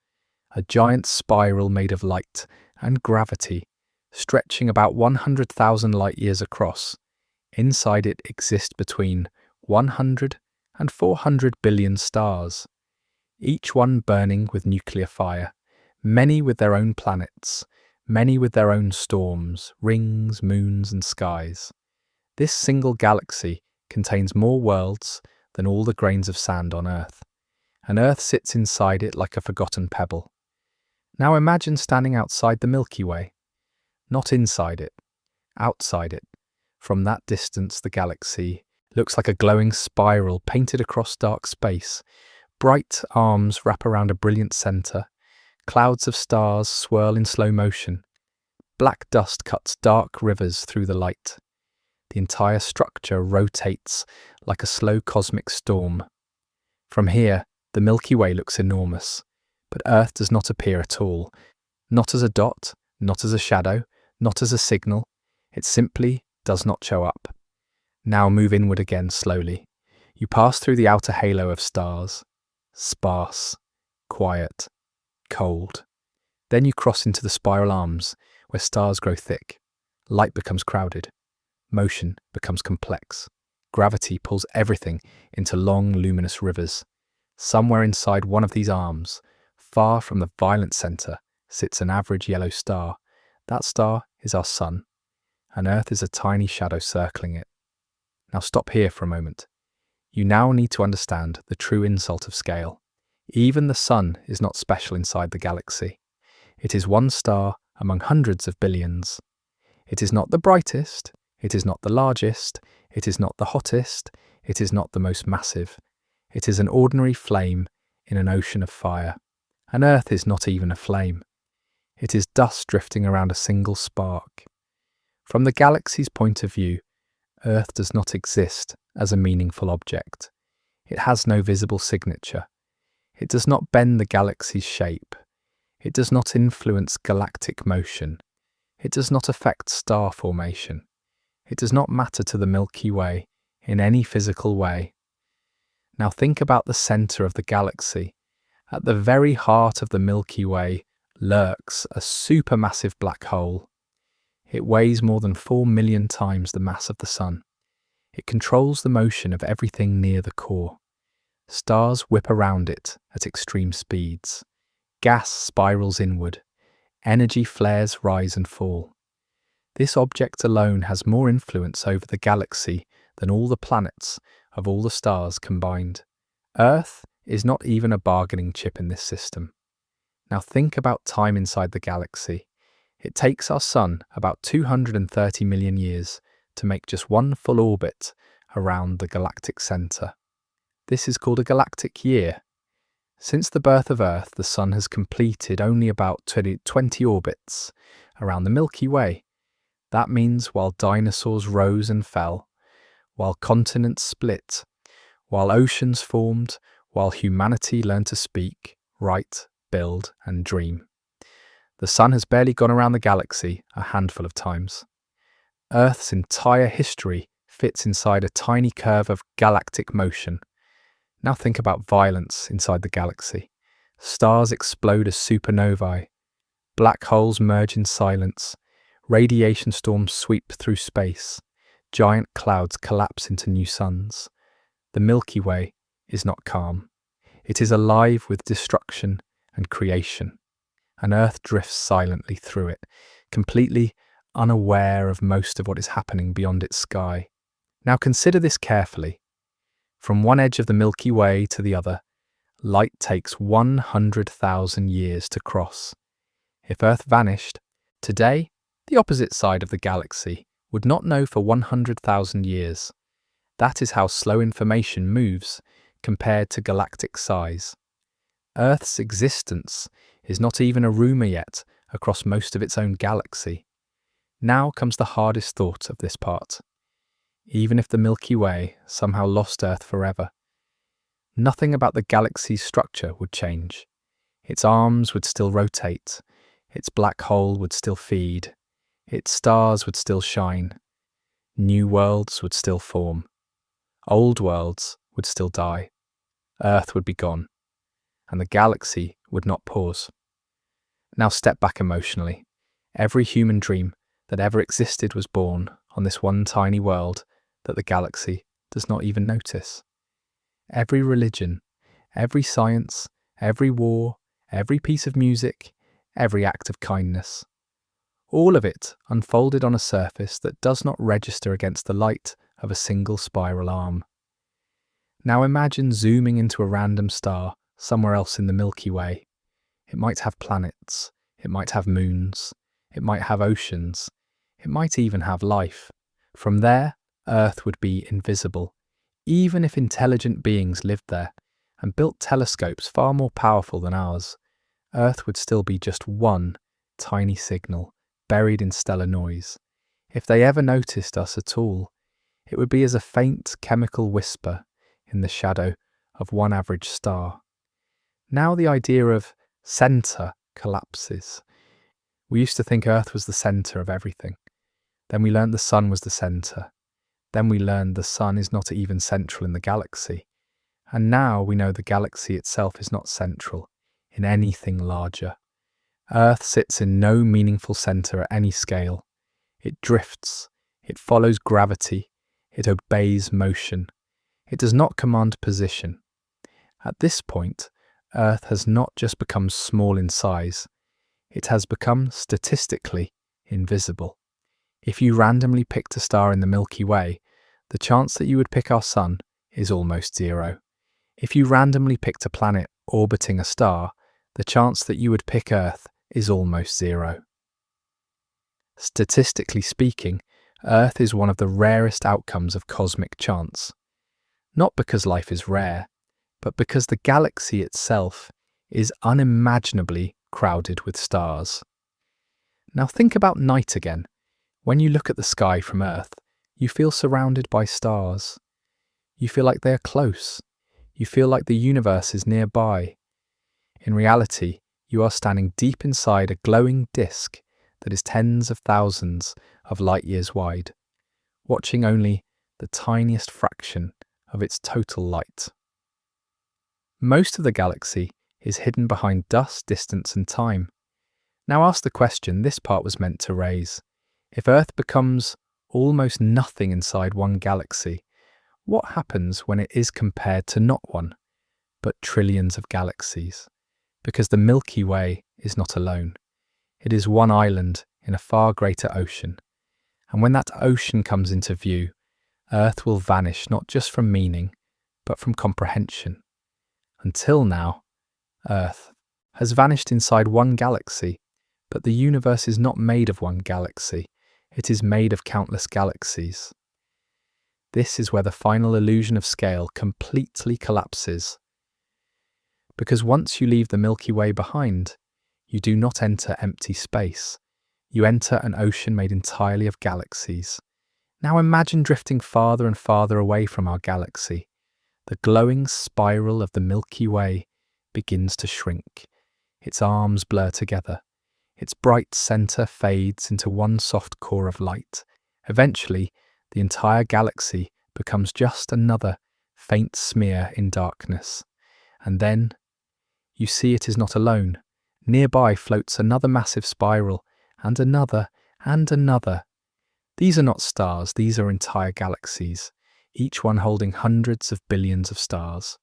a giant spiral made of light and gravity, stretching about 100,000 light years across. Inside it exist between 100 and 400 billion stars. each one burning with nuclear fire, many with their own planets, many with their own storms, rings, moons, and skies. This single galaxy contains more worlds than all the grains of sand on Earth, and Earth sits inside it like a forgotten pebble. Now imagine standing outside the Milky Way, not inside it, outside it. From that distance, the galaxy looks like a glowing spiral painted across dark space. Bright arms wrap around a brilliant center. Clouds of stars swirl in slow motion. Black dust cuts dark rivers through the light. The entire structure rotates like a slow cosmic storm. From here, the Milky Way looks enormous, but Earth does not appear at all. Not as a dot, not as a shadow, not as a signal. It simply does not show up. Now move inward again slowly. You pass through the outer halo of stars. Sparse, quiet, cold. Then you cross into the spiral arms, where stars grow thick. Light becomes crowded. Motion becomes complex. Gravity pulls everything into long, luminous rivers. Somewhere inside one of these arms, far from the violent center, sits an average yellow star. That star is our sun, and Earth is a tiny shadow circling it. Now stop here for a moment. You now need to understand the true insult of scale. Even the sun is not special inside the galaxy. It is one star among hundreds of billions. It is not the brightest, it is not the largest, it is not the hottest, it is not the most massive. It is an ordinary flame in an ocean of fire. And Earth is not even a flame. It is dust drifting around a single spark. From the galaxy's point of view, Earth does not exist as a meaningful object. It has no visible signature. It does not bend the galaxy's shape. It does not influence galactic motion. It does not affect star formation. It does not matter to the Milky Way in any physical way. Now think about the center of the galaxy. At the very heart of the Milky Way lurks a supermassive black hole. It weighs more than 4 million times the mass of the Sun. It controls the motion of everything near the core. Stars whip around it at extreme speeds. Gas spirals inward. Energy flares rise and fall. This object alone has more influence over the galaxy than all the planets of all the stars combined. Earth is not even a bargaining chip in this system. Now think about time inside the galaxy. It takes our Sun about 230 million years to make just one full orbit around the galactic center. This is called a galactic year. Since the birth of Earth, the Sun has completed only about 20 orbits around the Milky Way. That means while dinosaurs rose and fell, while continents split, while oceans formed, while humanity learned to speak, write, build, and dream. The Sun has barely gone around the galaxy a handful of times. Earth's entire history fits inside a tiny curve of galactic motion. Now think about violence inside the galaxy. Stars explode as supernovae. Black holes merge in silence. Radiation storms sweep through space. Giant clouds collapse into new suns. The Milky Way is not calm. It is alive with destruction and creation. And Earth drifts silently through it, completely unaware of most of what is happening beyond its sky. Now consider this carefully. From one edge of the Milky Way to the other, light takes 100,000 years to cross. If Earth vanished, today, the opposite side of the galaxy would not know for 100,000 years. That is how slow information moves compared to galactic size. Earth's existence is not even a rumour yet across most of its own galaxy. Now comes the hardest thought of this part. Even if the Milky Way somehow lost Earth forever, nothing about the galaxy's structure would change. Its arms would still rotate, its black hole would still feed, its stars would still shine, new worlds would still form, old worlds would still die, Earth would be gone, and the galaxy would not pause. Now step back emotionally. Every human dream that ever existed was born on this one tiny world that the galaxy does not even notice. Every religion, every science, every war, every piece of music, every act of kindness. All of it unfolded on a surface that does not register against the light of a single spiral arm. Now imagine zooming into a random star somewhere else in the Milky Way. It might have planets, it might have moons, it might have oceans, it might even have life. From there, Earth would be invisible, even if intelligent beings lived there and built telescopes far more powerful than ours. Earth would still be just one tiny signal buried in stellar noise. If they ever noticed us at all, it would be as a faint chemical whisper in the shadow of one average star. Now the idea of centre collapses. We used to think Earth was the centre of everything. Then we learned the Sun was the centre. Then we learned the Sun is not even central in the galaxy. And now we know the galaxy itself is not central in anything larger. Earth sits in no meaningful centre at any scale. It drifts, it follows gravity, it obeys motion. It does not command position. At this point, Earth has not just become small in size, it has become statistically invisible. If you randomly picked a star in the Milky Way, the chance that you would pick our Sun is almost zero. If you randomly picked a planet orbiting a star, the chance that you would pick Earth is almost zero. Statistically speaking, Earth is one of the rarest outcomes of cosmic chance. Not because life is rare, but because the galaxy itself is unimaginably crowded with stars. Now think about night again. When you look at the sky from Earth, you feel surrounded by stars. You feel like they are close. You feel like the universe is nearby. In reality, you are standing deep inside a glowing disk that is tens of thousands of light years wide, watching only the tiniest fraction of its total light. Most of the galaxy is hidden behind dust, distance, and time. Now ask the question this part was meant to raise. If Earth becomes almost nothing inside one galaxy, what happens when it is compared to not one, but trillions of galaxies? Because the Milky Way is not alone. It is one island in a far greater ocean. And when that ocean comes into view, Earth will vanish not just from meaning, but from comprehension. Until now, Earth has vanished inside one galaxy, but the universe is not made of one galaxy. It is made of countless galaxies. This is where the final illusion of scale completely collapses. Because once you leave the Milky Way behind, you do not enter empty space. You enter an ocean made entirely of galaxies. Now imagine drifting farther and farther away from our galaxy. The glowing spiral of the Milky Way begins to shrink. Its arms blur together. Its bright centre fades into one soft core of light. Eventually, the entire galaxy becomes just another faint smear in darkness. And then, you see it is not alone. Nearby floats another massive spiral, and another, and another. These are not stars, these are entire galaxies, each one holding hundreds of billions of stars.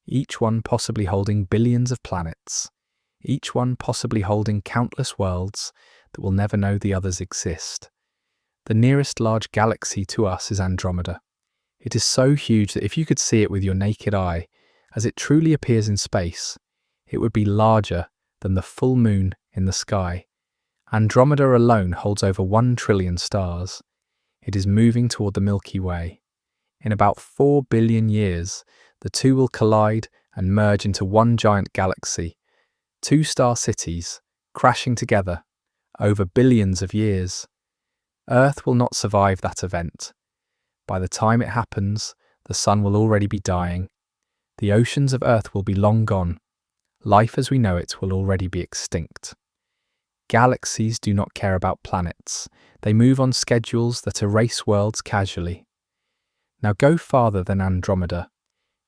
Each one possibly holding billions of planets. Each one possibly holding countless worlds that will never know the others exist. The nearest large galaxy to us is Andromeda. It is so huge that if you could see it with your naked eye, as it truly appears in space, it would be larger than the full moon in the sky. Andromeda alone holds over 1 trillion stars. It is moving toward the Milky Way. In about 4 billion years, the two will collide and merge into one giant galaxy. 2 star cities, crashing together, over billions of years. Earth will not survive that event. By the time it happens, the sun will already be dying. The oceans of Earth will be long gone. Life as we know it will already be extinct. Galaxies do not care about planets. They move on schedules that erase worlds casually. Now go farther than Andromeda.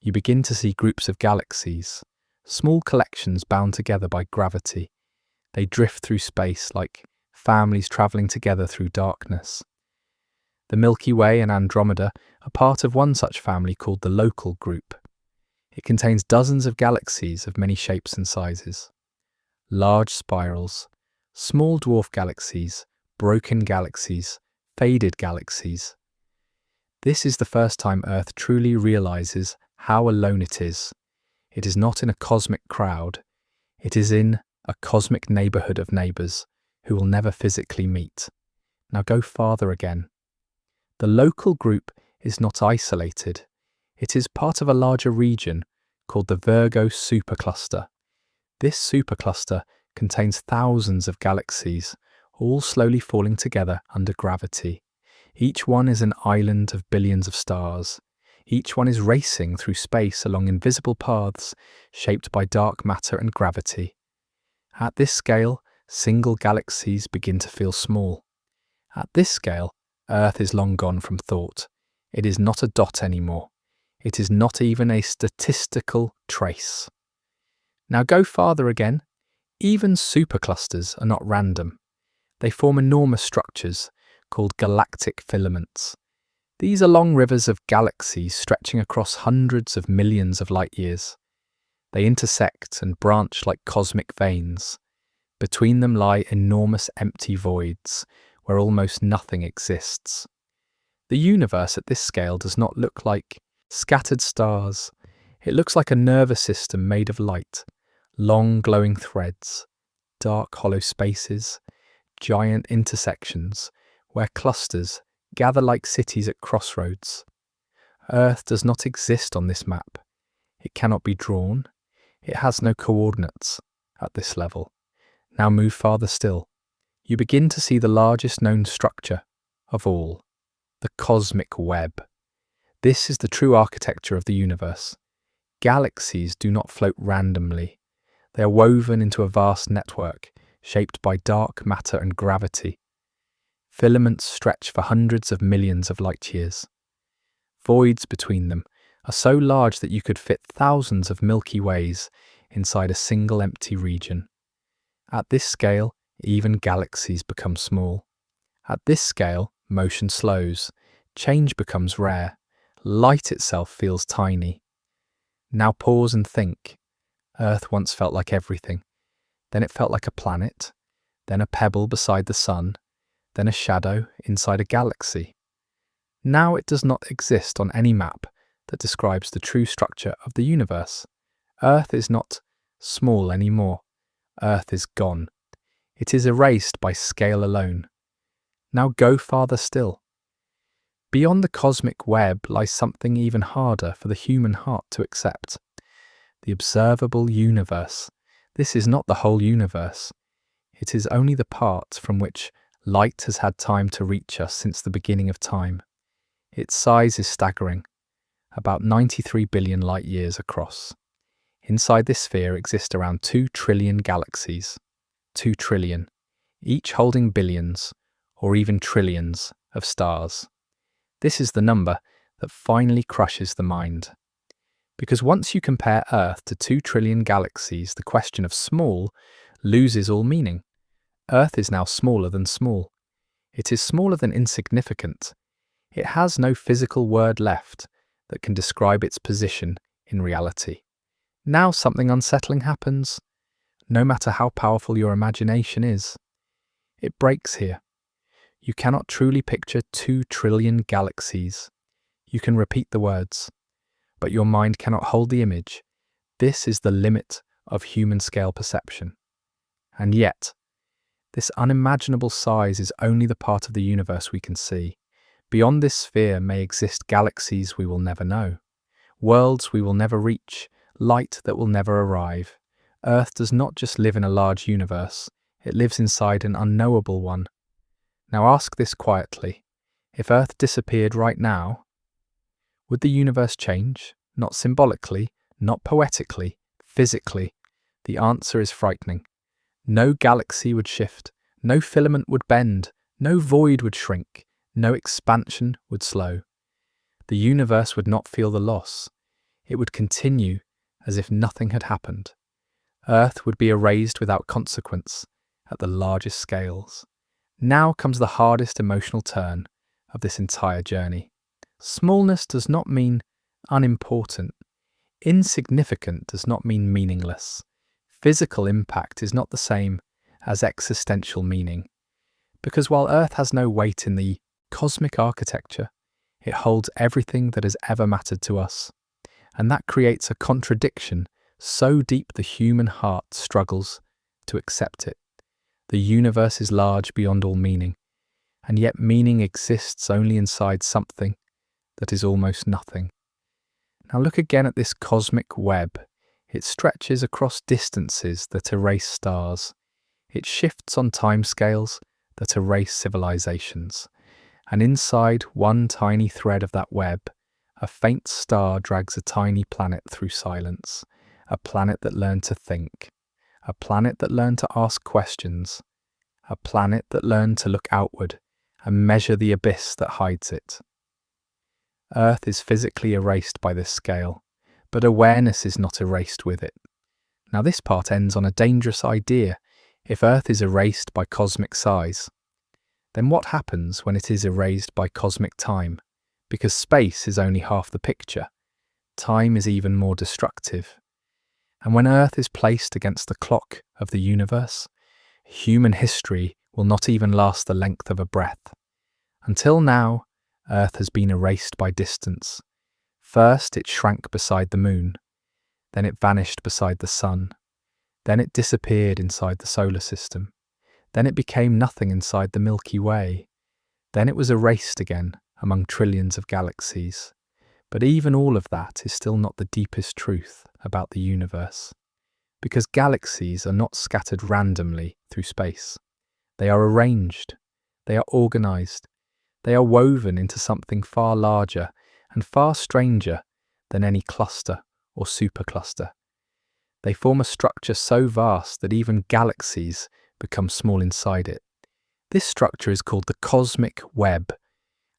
You begin to see groups of galaxies, small collections bound together by gravity. They drift through space like families travelling together through darkness. The Milky Way and Andromeda are part of one such family called the Local Group. It contains dozens of galaxies of many shapes and sizes. Large spirals, small dwarf galaxies, broken galaxies, faded galaxies. This is the first time Earth truly realizes how alone it is. It is not in a cosmic crowd. It is in a cosmic neighborhood of neighbors who will never physically meet. Now go farther again. The local group is not isolated. It is part of a larger region called the Virgo supercluster. This supercluster contains thousands of galaxies, all slowly falling together under gravity. Each one is an island of billions of stars. Each one is racing through space along invisible paths shaped by dark matter and gravity. At this scale, single galaxies begin to feel small. At this scale, Earth is long gone from thought. It is not a dot anymore. It is not even a statistical trace. Now go farther again. Even superclusters are not random. They form enormous structures called galactic filaments. These are long rivers of galaxies stretching across hundreds of millions of light years. They intersect and branch like cosmic veins. Between them lie enormous empty voids where almost nothing exists. The universe at this scale does not look like scattered stars. It looks like a nervous system made of light, long glowing threads, dark hollow spaces, giant intersections where clusters gather like cities at crossroads. Earth does not exist on this map. It cannot be drawn. It has no coordinates at this level. Now move farther still. You begin to see the largest known structure of all, the cosmic web. This is the true architecture of the universe. Galaxies do not float randomly. They are woven into a vast network, shaped by dark matter and gravity. Filaments stretch for hundreds of millions of light years. Voids between them are so large that you could fit thousands of Milky Ways inside a single empty region. At this scale, even galaxies become small. At this scale, motion slows, change becomes rare, light itself feels tiny. Now pause and think. Earth once felt like everything. Then it felt like a planet, then a pebble beside the sun, then a shadow inside a galaxy. Now it does not exist on any map that describes the true structure of the universe. Earth is not small anymore. Earth is gone. It is erased by scale alone. Now go farther still. Beyond the cosmic web lies something even harder for the human heart to accept. The observable universe. This is not the whole universe. It is only the part from which light has had time to reach us since the beginning of time. Its size is staggering, about 93 billion light years across. Inside this sphere exist around 2 trillion galaxies. 2 trillion, each holding billions, or even trillions, of stars. This is the number that finally crushes the mind. Because once you compare Earth to 2 trillion galaxies, the question of small loses all meaning. Earth is now smaller than small. It is smaller than insignificant. It has no physical word left that can describe its position in reality. Now something unsettling happens. No matter how powerful your imagination is, it breaks here. You cannot truly picture 2 trillion galaxies. You can repeat the words, but your mind cannot hold the image. This is the limit of human scale perception. And yet, this unimaginable size is only the part of the universe we can see. Beyond this sphere may exist galaxies we will never know, worlds we will never reach, light that will never arrive. Earth does not just live in a large universe, it lives inside an unknowable one. Now ask this quietly. If Earth disappeared right now, would the universe change? Not symbolically, not poetically, physically. The answer is frightening. No galaxy would shift, no filament would bend, no void would shrink, no expansion would slow. The universe would not feel the loss. It would continue as if nothing had happened. Earth would be erased without consequence at the largest scales. Now comes the hardest emotional turn of this entire journey. Smallness does not mean unimportant. Insignificant does not mean meaningless. Physical impact is not the same as existential meaning, because while Earth has no weight in the cosmic architecture, it holds everything that has ever mattered to us, and that creates a contradiction so deep the human heart struggles to accept it. The universe is large beyond all meaning, and yet meaning exists only inside something that is almost nothing. Now look again at this cosmic web. It stretches across distances that erase stars. It shifts on timescales that erase civilizations. And inside one tiny thread of that web, a faint star drags a tiny planet through silence. A planet that learned to think. A planet that learned to ask questions. A planet that learned to look outward and measure the abyss that hides it. Earth is physically erased by this scale, but awareness is not erased with it. Now this part ends on a dangerous idea. If Earth is erased by cosmic size, then what happens when it is erased by cosmic time? Because space is only half the picture. Time is even more destructive. And when Earth is placed against the clock of the universe, human history will not even last the length of a breath. Until now, Earth has been erased by distance. First it shrank beside the moon, then it vanished beside the sun, then it disappeared inside the solar system, then it became nothing inside the Milky Way, then it was erased again among trillions of galaxies. But even all of that is still not the deepest truth about the universe, because galaxies are not scattered randomly through space. They are arranged, they are organized, they are woven into something far larger and far stranger than any cluster or supercluster. They form a structure so vast that even galaxies become small inside it. This structure is called the cosmic web,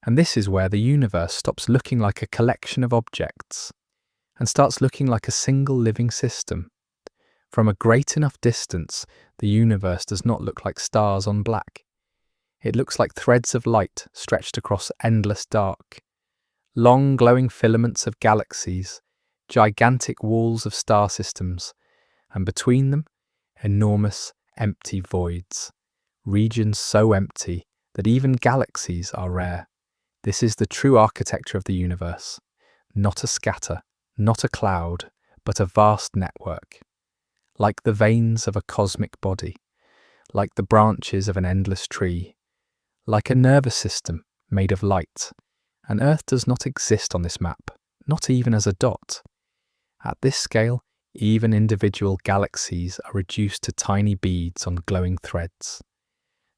and this is where the universe stops looking like a collection of objects and starts looking like a single living system. From a great enough distance, the universe does not look like stars on black. It looks like threads of light stretched across endless dark. Long glowing filaments of galaxies, gigantic walls of star systems, and between them, enormous empty voids. Regions so empty that even galaxies are rare. This is the true architecture of the universe. Not a scatter, not a cloud, but a vast network. Like the veins of a cosmic body, like the branches of an endless tree, like a nervous system made of light. And Earth does not exist on this map, not even as a dot. At this scale, even individual galaxies are reduced to tiny beads on glowing threads.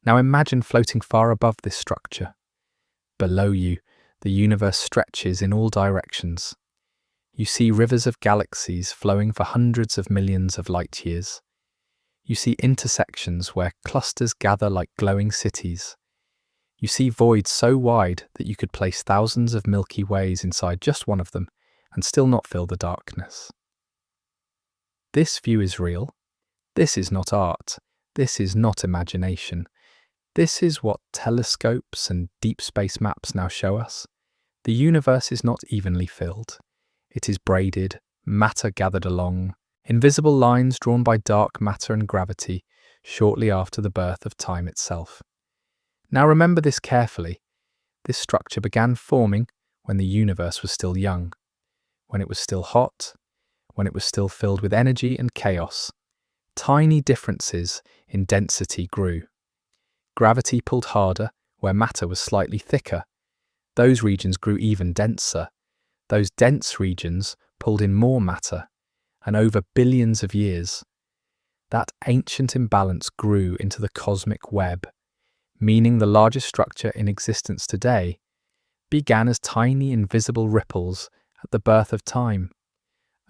Now imagine floating far above this structure. Below you, the universe stretches in all directions. You see rivers of galaxies flowing for hundreds of millions of light years. You see intersections where clusters gather like glowing cities. You see voids so wide that you could place thousands of Milky Ways inside just one of them and still not feel the darkness. This view is real. This is not art. This is not imagination. This is what telescopes and deep space maps now show us. The universe is not evenly filled. It is braided, matter gathered along, invisible lines drawn by dark matter and gravity shortly after the birth of time itself. Now remember this carefully. This structure began forming when the universe was still young, when it was still hot, when it was still filled with energy and chaos. Tiny differences in density grew. Gravity pulled harder where matter was slightly thicker. Those regions grew even denser. Those dense regions pulled in more matter, and over billions of years, that ancient imbalance grew into the cosmic web, meaning the largest structure in existence today began as tiny invisible ripples at the birth of time.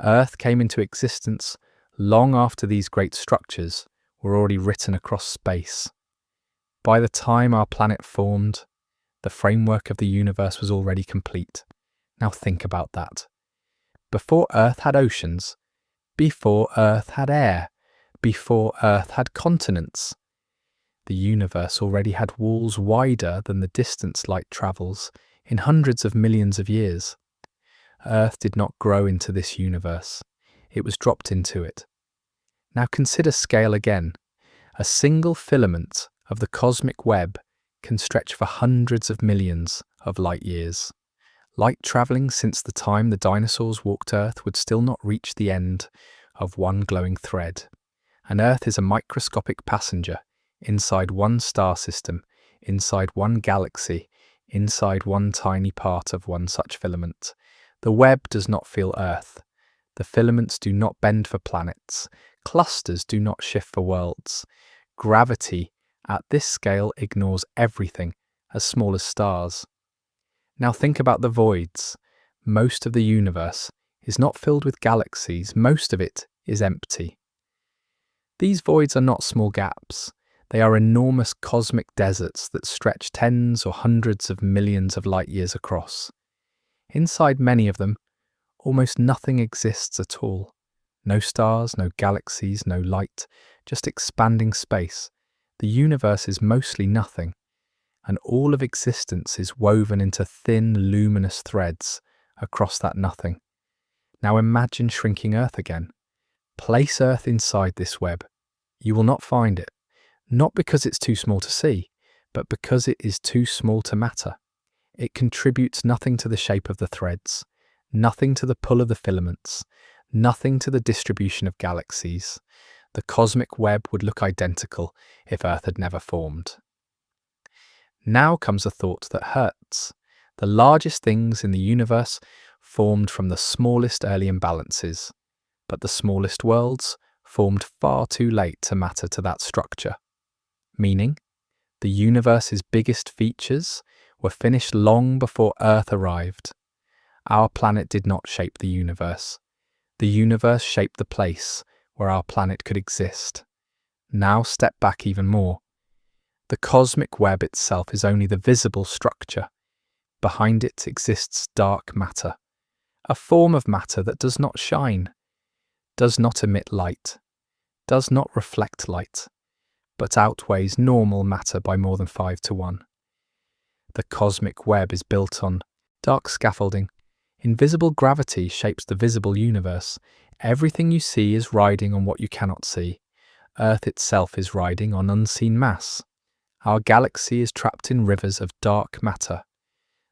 Earth came into existence long after these great structures were already written across space. By the time our planet formed, the framework of the universe was already complete. Now think about that. Before Earth had oceans, before Earth had air, before Earth had continents, the universe already had walls wider than the distance light travels in hundreds of millions of years. Earth did not grow into this universe. It was dropped into it. Now consider scale again. A single filament of the cosmic web can stretch for hundreds of millions of light years. Light travelling since the time the dinosaurs walked Earth would still not reach the end of one glowing thread. And Earth is a microscopic passenger inside one star system, inside one galaxy, inside one tiny part of one such filament. The web does not feel Earth. The filaments do not bend for planets. Clusters do not shift for worlds. Gravity at this scale ignores everything as small as stars. Now think about the voids. Most of the universe is not filled with galaxies. Most of it is empty. These voids are not small gaps. They are enormous cosmic deserts that stretch tens or hundreds of millions of light years across. Inside many of them, almost nothing exists at all. No stars, no galaxies, no light, just expanding space. The universe is mostly nothing, and all of existence is woven into thin, luminous threads across that nothing. Now imagine shrinking Earth again. Place Earth inside this web. You will not find it, not because it's too small to see, but because it is too small to matter. It contributes nothing to the shape of the threads, nothing to the pull of the filaments, nothing to the distribution of galaxies. The cosmic web would look identical if Earth had never formed. Now comes a thought that hurts. The largest things in the universe formed from the smallest early imbalances, but the smallest worlds formed far too late to matter to that structure. Meaning, the universe's biggest features were finished long before Earth arrived. Our planet did not shape the universe. The universe shaped the place where our planet could exist. Now step back even more. The cosmic web itself is only the visible structure. Behind it exists dark matter, a form of matter that does not shine, does not emit light, does not reflect light, but outweighs normal matter by more than 5 to 1. The cosmic web is built on dark scaffolding. Invisible gravity shapes the visible universe. Everything you see is riding on what you cannot see. Earth itself is riding on unseen mass. Our galaxy is trapped in rivers of dark matter.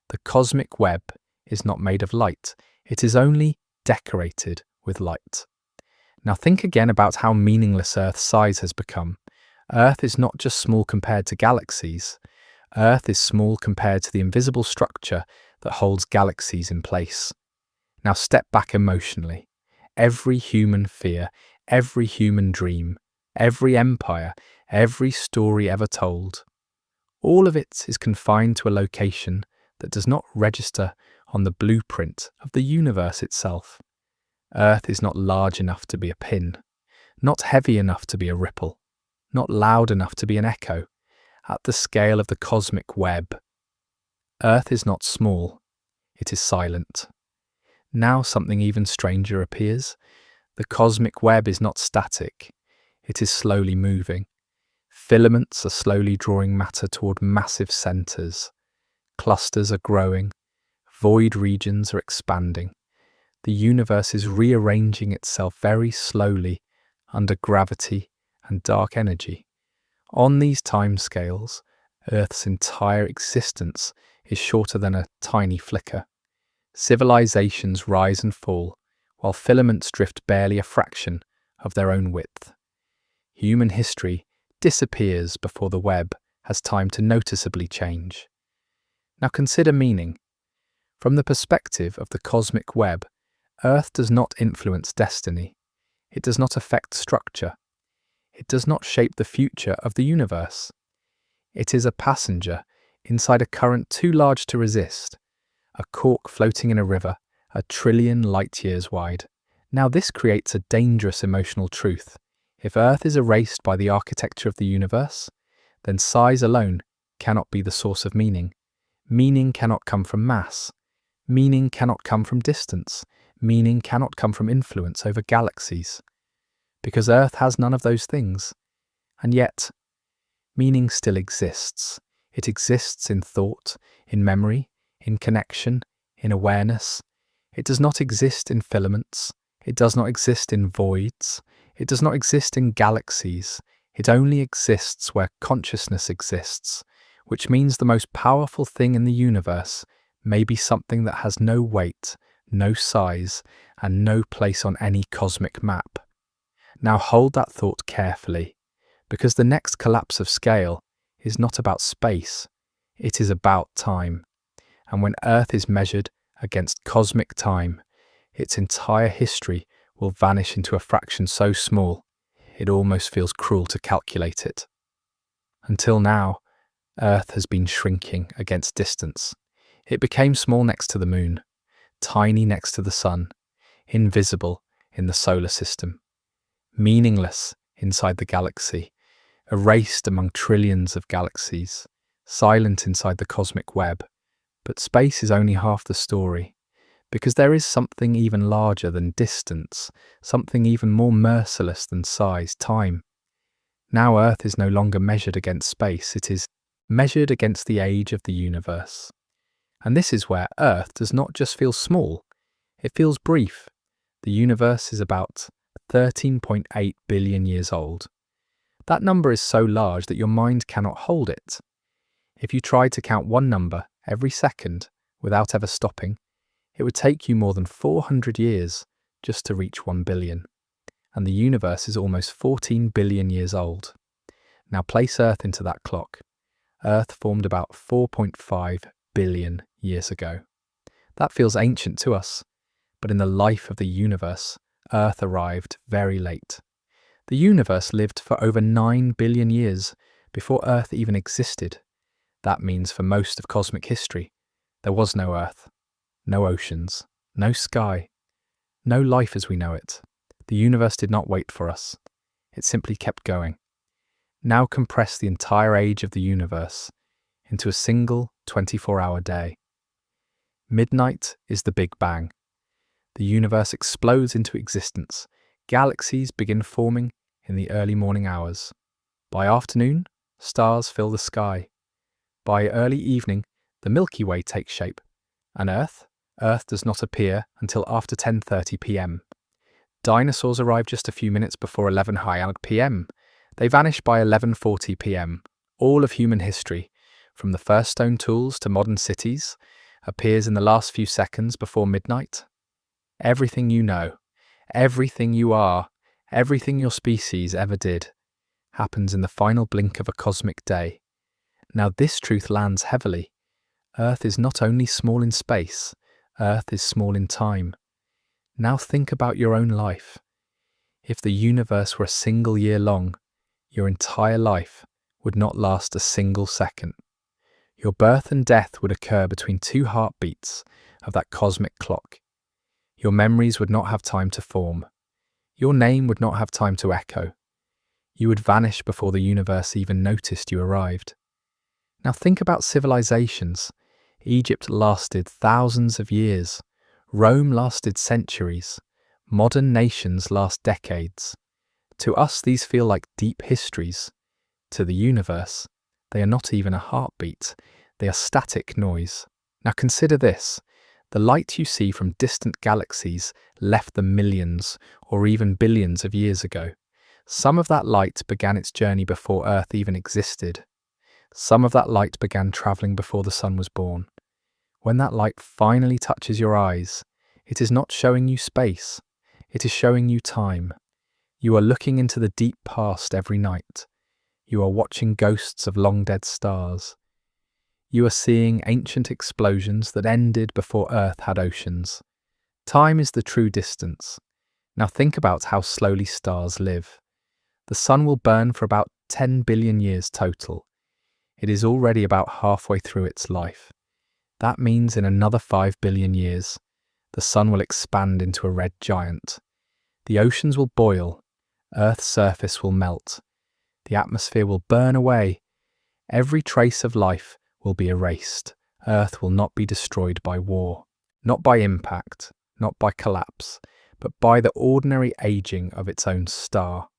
The cosmic web is not made of light. It is only decorated with light. Now think again about how meaningless Earth's size has become. Earth is not just small compared to galaxies. Earth is small compared to the invisible structure that holds galaxies in place. Now step back emotionally. Every human fear, every human dream, every empire, every story ever told, all of it is confined to a location that does not register on the blueprint of the universe itself. Earth is not large enough to be a pin, not heavy enough to be a ripple, not loud enough to be an echo. At the scale of the cosmic web, Earth is not small, it is silent. Now something even stranger appears. The cosmic web is not static, it is slowly moving. Filaments are slowly drawing matter toward massive centers. Clusters are growing, void regions are expanding. The universe is rearranging itself very slowly under gravity and dark energy. On these timescales, Earth's entire existence is shorter than a tiny flicker. Civilizations rise and fall, while filaments drift barely a fraction of their own width. Human history disappears before the web has time to noticeably change. Now consider meaning. From the perspective of the cosmic web, Earth does not influence destiny. It does not affect structure. It does not shape the future of the universe. It is a passenger inside a current too large to resist, a cork floating in a river, 1 trillion light years wide. Now this creates a dangerous emotional truth. If Earth is erased by the architecture of the universe, then size alone cannot be the source of meaning. Meaning cannot come from mass. Meaning cannot come from distance. Meaning cannot come from influence over galaxies. Because Earth has none of those things. And yet, meaning still exists. It exists in thought, in memory, in connection, in awareness. It does not exist in filaments. It does not exist in voids. It does not exist in galaxies. It only exists where consciousness exists, which means the most powerful thing in the universe may be something that has no weight, no size, and no place on any cosmic map. Now hold that thought carefully, because the next collapse of scale is not about space, it is about time. And when Earth is measured against cosmic time, its entire history will vanish into a fraction so small, it almost feels cruel to calculate it. Until now, Earth has been shrinking against distance. It became small next to the moon, tiny next to the sun, invisible in the solar system, meaningless inside the galaxy, erased among trillions of galaxies, silent inside the cosmic web. But space is only half the story, because there is something even larger than distance, something even more merciless than size, time. Now Earth is no longer measured against space, it is measured against the age of the universe. And this is where Earth does not just feel small, it feels brief. The universe is about 13.8 billion years old. That number is so large that your mind cannot hold it. If you tried to count one number every second without ever stopping, it would take you more than 400 years just to reach 1 billion. And the universe is almost 14 billion years old. Now place Earth into that clock. Earth formed about 4.5 billion years ago. That feels ancient to us, but in the life of the universe, Earth arrived very late. The universe lived for over 9 billion years before Earth even existed. That means for most of cosmic history, there was no Earth, no oceans, no sky, no life as we know it. The universe did not wait for us. It simply kept going. Now compress the entire age of the universe into a single 24-hour day. Midnight is the Big Bang. The universe explodes into existence. Galaxies begin forming in the early morning hours. By afternoon, stars fill the sky. By early evening, the Milky Way takes shape. And Earth does not appear until after 10:30 p.m. Dinosaurs arrive just a few minutes before 11 p.m. They vanish by 11:40 p.m. All of human history, from the first stone tools to modern cities, appears in the last few seconds before midnight. Everything you know, everything you are, everything your species ever did, happens in the final blink of a cosmic day. Now this truth lands heavily. Earth is not only small in space, Earth is small in time. Now think about your own life. If the universe were a single year long, your entire life would not last a single second. Your birth and death would occur between two heartbeats of that cosmic clock. Your memories would not have time to form. Your name would not have time to echo. You would vanish before the universe even noticed you arrived. Now think about civilizations. Egypt lasted thousands of years. Rome lasted centuries. Modern nations last decades. To us, these feel like deep histories. To the universe, they are not even a heartbeat. They are static noise. Now consider this. The light you see from distant galaxies left them millions or even billions of years ago. Some of that light began its journey before Earth even existed. Some of that light began traveling before the sun was born. When that light finally touches your eyes, it is not showing you space, it is showing you time. You are looking into the deep past every night. You are watching ghosts of long-dead stars. You are seeing ancient explosions that ended before Earth had oceans. Time is the true distance. Now think about how slowly stars live. The sun will burn for about 10 billion years total. It is already about halfway through its life. That means in another 5 billion years, the sun will expand into a red giant. The oceans will boil. Earth's surface will melt. The atmosphere will burn away. Every trace of life will be erased. Earth will not be destroyed by war, not by impact, not by collapse, but by the ordinary aging of its own star.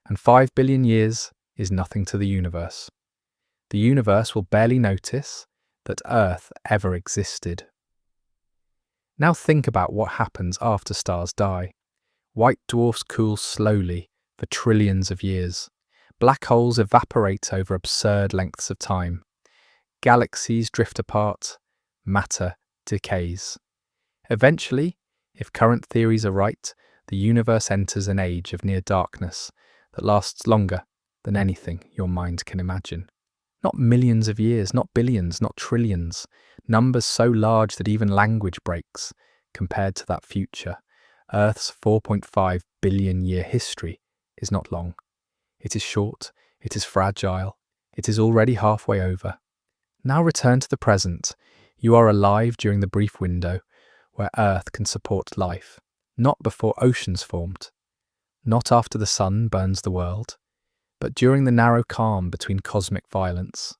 And 5 billion years is nothing to the universe. The universe will barely notice that Earth ever existed. Now think about what happens after stars die. White dwarfs cool slowly for trillions of years. Black holes evaporate over absurd lengths of time. Galaxies drift apart. Matter decays. Eventually, if current theories are right, the universe enters an age of near darkness that lasts longer than anything your mind can imagine. Not millions of years, not billions, not trillions, numbers so large that even language breaks compared to that future. Earth's 4.5 billion year history is not long. It is short, it is fragile, it is already halfway over. Now return to the present. You are alive during the brief window where Earth can support life, not before oceans formed, not after the sun burns the world, but during the narrow calm between cosmic violence.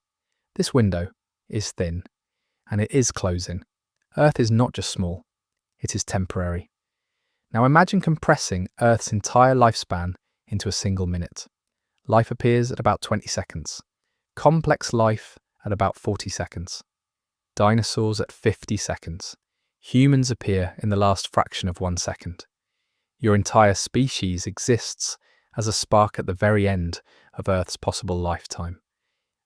This window is thin, and it is closing. Earth is not just small, it is temporary. Now imagine compressing Earth's entire lifespan into a single minute. Life appears at about 20 seconds. Complex life at about 40 seconds. Dinosaurs at 50 seconds. Humans appear in the last fraction of 1 second. Your entire species exists as a spark at the very end of Earth's possible lifetime.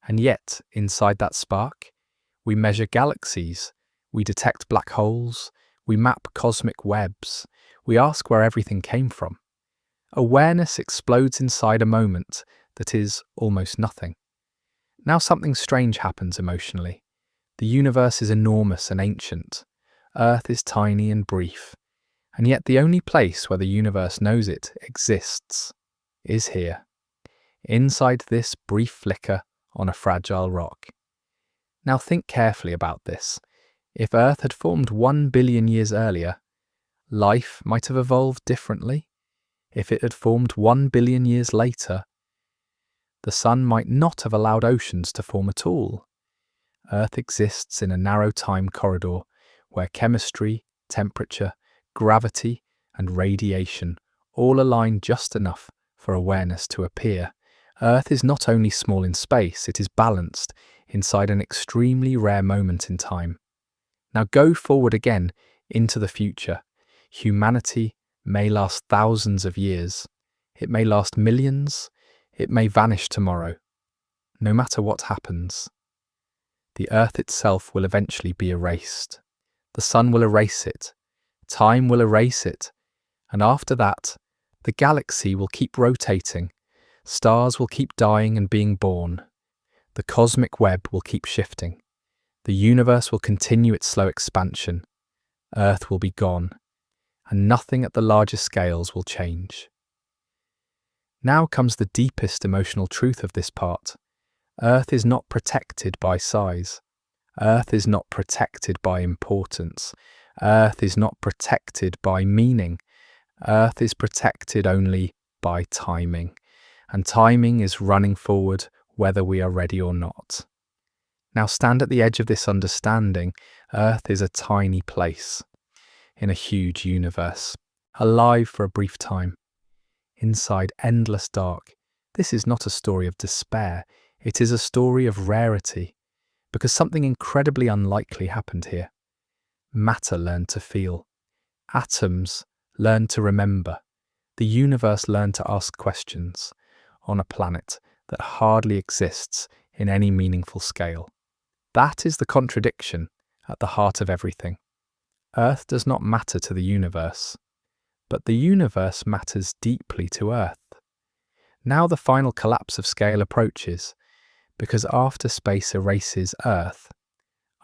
And yet, inside that spark, we measure galaxies, we detect black holes, we map cosmic webs, we ask where everything came from. Awareness explodes inside a moment that is almost nothing. Now something strange happens emotionally. The universe is enormous and ancient. Earth is tiny and brief. And yet the only place where the universe knows it exists is here, inside this brief flicker on a fragile rock. Now think carefully about this. If Earth had formed 1 billion years earlier, life might have evolved differently. If it had formed 1 billion years later, the sun might not have allowed oceans to form at all. Earth exists in a narrow time corridor where chemistry, temperature, gravity, and radiation all align just enough for awareness to appear. Earth is not only small in space, it is balanced inside an extremely rare moment in time. Now go forward again into the future. Humanity may last thousands of years. It may last millions. It may vanish tomorrow. No matter what happens, the Earth itself will eventually be erased. The sun will erase it. Time will erase it. And after that, the galaxy will keep rotating. Stars will keep dying and being born. The cosmic web will keep shifting. The universe will continue its slow expansion. Earth will be gone, and nothing at the larger scales will change. Now comes the deepest emotional truth of this part. Earth is not protected by size. Earth is not protected by importance. Earth is not protected by meaning. Earth is protected only by timing. And timing is running forward whether we are ready or not. Now stand at the edge of this understanding. Earth is a tiny place in a huge universe, alive for a brief time. Inside endless dark, this is not a story of despair. It is a story of rarity, because something incredibly unlikely happened here. Matter learned to feel. Atoms learned to remember. The universe learned to ask questions on a planet that hardly exists in any meaningful scale. That is the contradiction at the heart of everything. Earth does not matter to the universe, but the universe matters deeply to Earth. Now the final collapse of scale approaches, because after space erases Earth,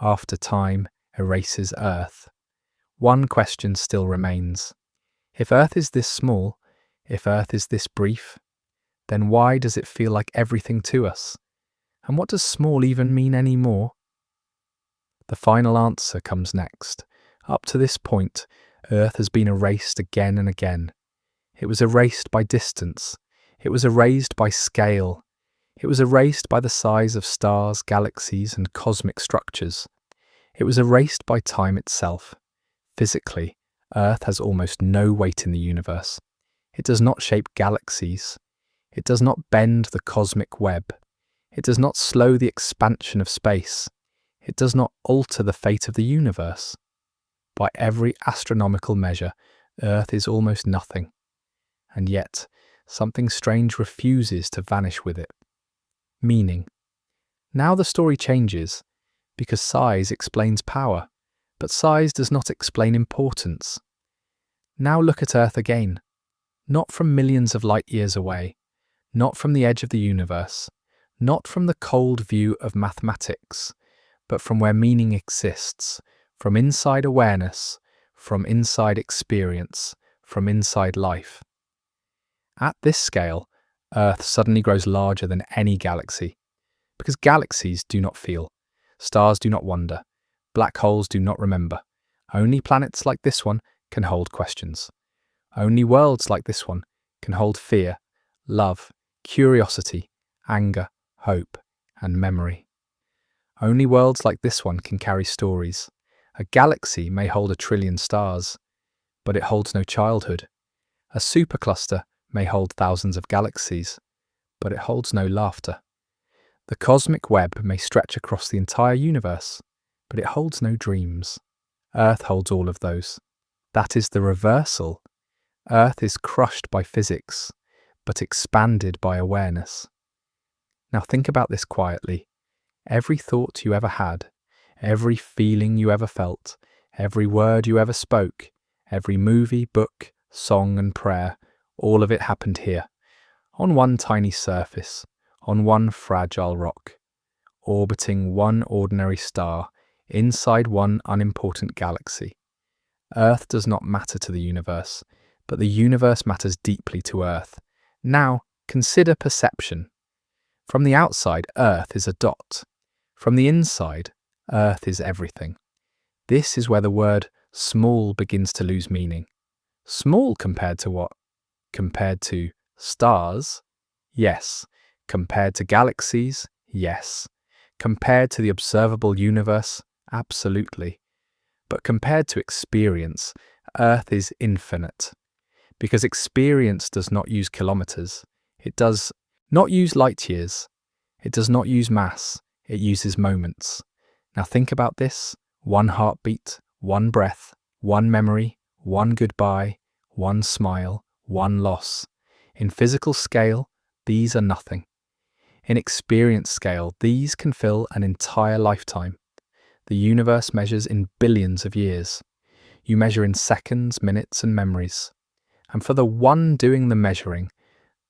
after time erases Earth, one question still remains. If Earth is this small, if Earth is this brief, then why does it feel like everything to us? And what does small even mean anymore? The final answer comes next. Up to this point, Earth has been erased again and again. It was erased by distance. It was erased by scale. It was erased by the size of stars, galaxies, and cosmic structures. It was erased by time itself. Physically, Earth has almost no weight in the universe. It does not shape galaxies. It does not bend the cosmic web. It does not slow the expansion of space. It does not alter the fate of the universe. By every astronomical measure, Earth is almost nothing. And yet, something strange refuses to vanish with it. Meaning. Now the story changes, because size explains power, but size does not explain importance. Now look at Earth again, not from millions of light years away, not from the edge of the universe, not from the cold view of mathematics, but from where meaning exists, from inside awareness, from inside experience, from inside life. At this scale, Earth suddenly grows larger than any galaxy, because galaxies do not feel, stars do not wonder, black holes do not remember. Only planets like this one can hold questions. Only worlds like this one can hold fear, love, curiosity, anger, hope, and memory. Only worlds like this one can carry stories. A galaxy may hold 1 trillion stars, but it holds no childhood. A supercluster may hold thousands of galaxies, but it holds no laughter. The cosmic web may stretch across the entire universe, but it holds no dreams. Earth holds all of those. That is the reversal. Earth is crushed by physics, but expanded by awareness. Now think about this quietly. Every thought you ever had, every feeling you ever felt, every word you ever spoke, every movie, book, song and prayer, all of it happened here, on one tiny surface, on one fragile rock, orbiting one ordinary star, inside one unimportant galaxy. Earth does not matter to the universe, but the universe matters deeply to Earth. Now, consider perception. From the outside, Earth is a dot. From the inside, Earth is everything. This is where the word small begins to lose meaning. Small compared to what? Compared to stars? Yes. Compared to galaxies? Yes. Compared to the observable universe? Absolutely. But compared to experience, Earth is infinite. Because experience does not use kilometers. It does not use light years. It does not use mass. It uses moments. Now think about this. One heartbeat, one breath, one memory, one goodbye, one smile, one loss. In physical scale, these are nothing. In experience scale, these can fill an entire lifetime. The universe measures in billions of years. You measure in seconds, minutes, and memories. And for the one doing the measuring,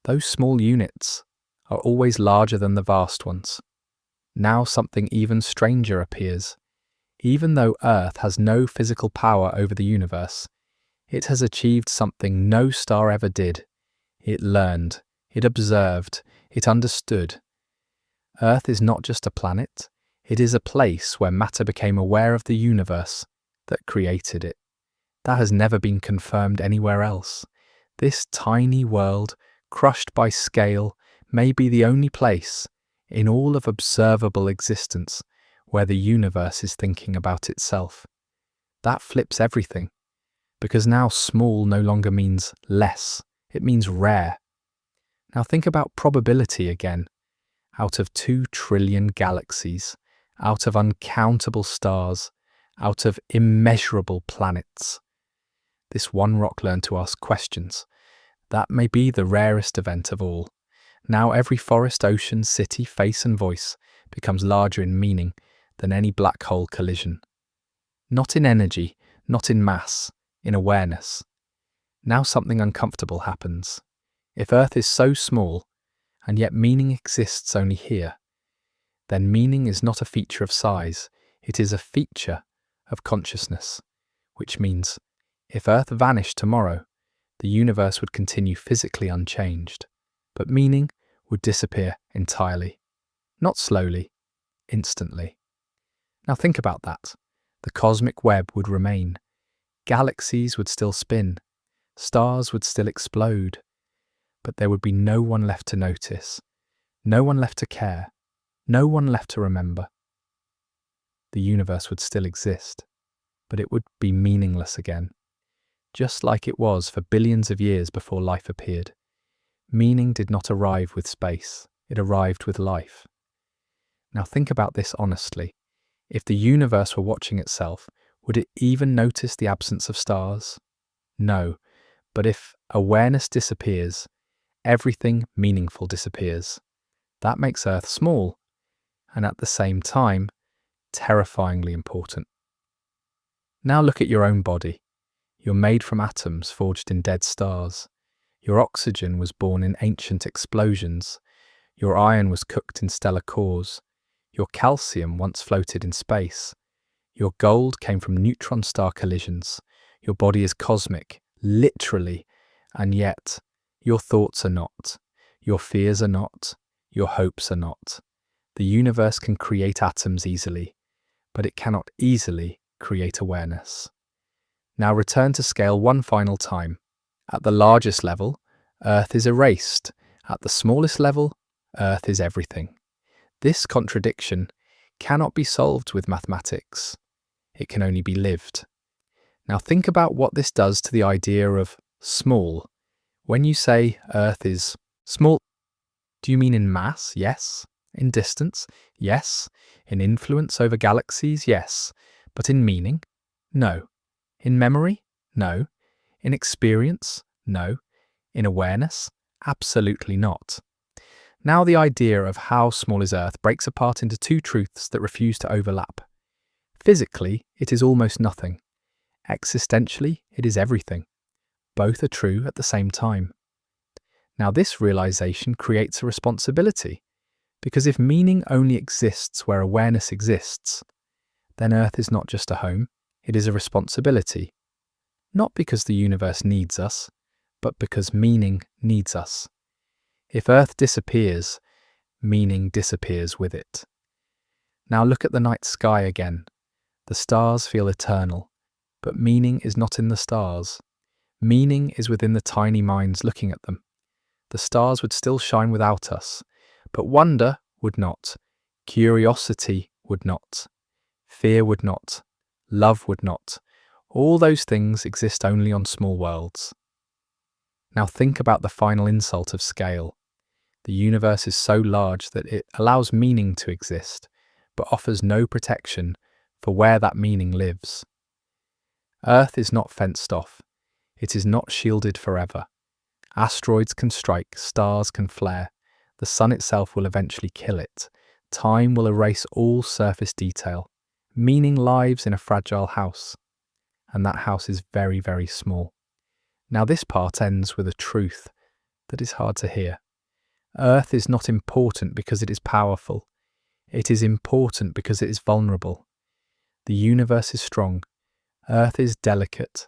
those small units are always larger than the vast ones. Now something even stranger appears. Even though Earth has no physical power over the universe, it has achieved something no star ever did. It learned, it observed, it understood. Earth is not just a planet, it is a place where matter became aware of the universe that created it. That has never been confirmed anywhere else. This tiny world, crushed by scale, may be the only place in all of observable existence where the universe is thinking about itself. That flips everything, because now small no longer means less, it means rare. Now think about probability again. Out of 2 trillion galaxies, out of uncountable stars, out of immeasurable planets. This one rock learned to ask questions. That may be the rarest event of all. Now every forest, ocean, city, face and voice becomes larger in meaning than any black hole collision. Not in energy, not in mass, in awareness. Now something uncomfortable happens. If Earth is so small, and yet meaning exists only here, then meaning is not a feature of size, it is a feature of consciousness, which means if Earth vanished tomorrow, the universe would continue physically unchanged, but meaning would disappear entirely. Not slowly, instantly. Now think about that. The cosmic web would remain. Galaxies would still spin. Stars would still explode. But there would be no one left to notice. No one left to care. No one left to remember. The universe would still exist, but it would be meaningless again. Just like it was for billions of years before life appeared. Meaning did not arrive with space, it arrived with life. Now think about this honestly. If the universe were watching itself, Would it even notice the absence of stars? No, but if awareness disappears, everything meaningful disappears. That makes Earth small, and at the same time, terrifyingly important. Now look at your own body. You're made from atoms forged in dead stars. Your oxygen was born in ancient explosions. Your iron was cooked in stellar cores. Your calcium once floated in space. Your gold came from neutron star collisions. Your body is cosmic, literally, and yet your thoughts are not. Your fears are not. Your hopes are not. The universe can create atoms easily, but it cannot easily create awareness. Now return to scale one final time. At the largest level, Earth is erased. At the smallest level, Earth is everything. This contradiction cannot be solved with mathematics. It can only be lived. Now think about what this does to the idea of small. When you say Earth is small, do you mean in mass? Yes. In distance? Yes. In influence over galaxies? Yes. But in meaning? No. In memory? No. In experience? No. In awareness? Absolutely not. Now the idea of how small is Earth breaks apart into two truths that refuse to overlap. Physically, it is almost nothing. Existentially, it is everything. Both are true at the same time. Now this realization creates a responsibility, because if meaning only exists where awareness exists, then Earth is not just a home, it is a responsibility. Not because the universe needs us, but because meaning needs us. If Earth disappears, meaning disappears with it. Now look at the night sky again. The stars feel eternal, but meaning is not in the stars. Meaning is within the tiny minds looking at them. The stars would still shine without us, but wonder would not. Curiosity would not. Fear would not. Love would not. All those things exist only on small worlds. Now think about the final insult of scale. The universe is so large that it allows meaning to exist, but offers no protection for where that meaning lives. Earth is not fenced off. It is not shielded forever. Asteroids can strike, stars can flare. The sun itself will eventually kill it. Time will erase all surface detail. Meaning lives in a fragile house. And that house is very, very small. Now this part ends with a truth that is hard to hear. Earth is not important because it is powerful. It is important because it is vulnerable. The universe is strong. Earth is delicate.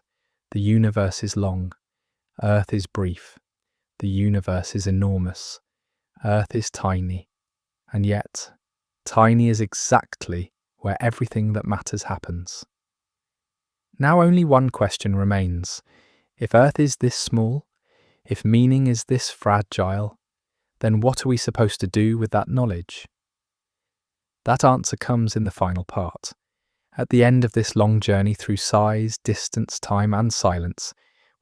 The universe is long. Earth is brief. The universe is enormous. Earth is tiny. And yet, tiny is exactly where everything that matters happens. Now only one question remains. If Earth is this small, if meaning is this fragile, then what are we supposed to do with that knowledge? That answer comes in the final part. At the end of this long journey through size, distance, time, and silence,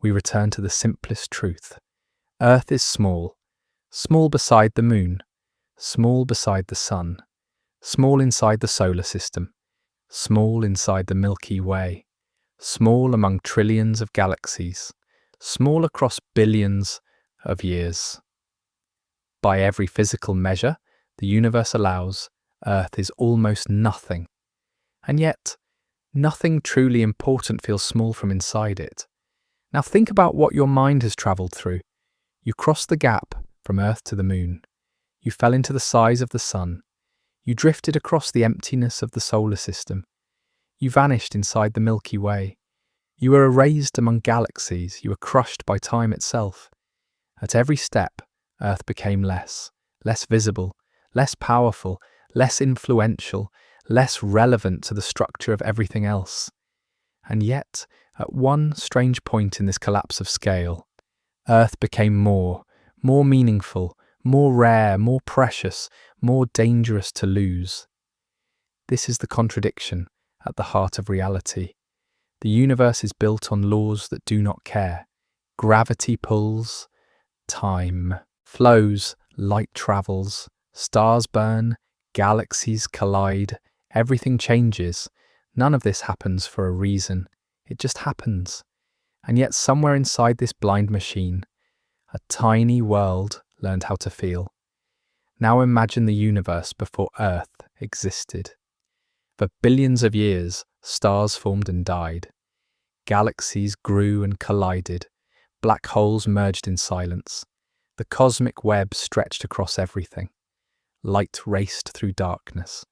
we return to the simplest truth. Earth is small. Small beside the moon. Small beside the sun. Small inside the solar system. Small inside the Milky Way. Small among trillions of galaxies. Small across billions of years. By every physical measure the universe allows, Earth is almost nothing. And yet, nothing truly important feels small from inside it. Now think about what your mind has travelled through. You crossed the gap from Earth to the moon. You fell into the size of the sun. You drifted across the emptiness of the solar system. You vanished inside the Milky Way. You were erased among galaxies. You were crushed by time itself. At every step, Earth became less visible, less powerful, less influential, less relevant to the structure of everything else. And yet, at one strange point in this collapse of scale, Earth became more meaningful, more rare, more precious, more dangerous to lose. This is the contradiction at the heart of reality. The universe is built on laws that do not care. Gravity pulls, time flows, light travels, stars burn, galaxies collide, everything changes. None of this happens for a reason. It just happens. And yet somewhere inside this blind machine, a tiny world learned how to feel. Now imagine the universe before Earth existed. For billions of years, stars formed and died. Galaxies grew and collided. Black holes merged in silence. The cosmic web stretched across everything. Light raced through darkness.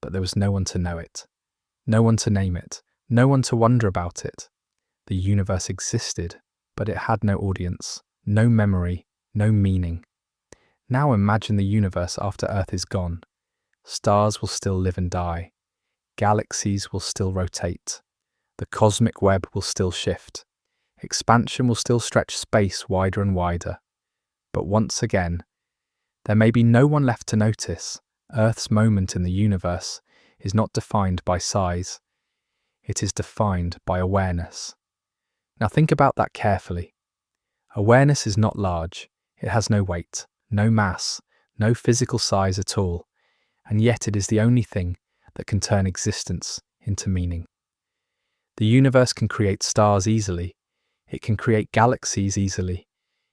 But there was no one to know it. No one to name it. No one to wonder about it. The universe existed, but it had no audience, no memory, no meaning. Now imagine the universe after Earth is gone. Stars will still live and die. Galaxies will still rotate. The cosmic web will still shift. Expansion will still stretch space wider and wider. But once again, there may be no one left to notice. Earth's moment in the universe is not defined by size. It is defined by awareness. Now think about that carefully. Awareness is not large. It has no weight, no mass, no physical size at all. And yet it is the only thing that can turn existence into meaning. The universe can create stars easily. It can create galaxies easily.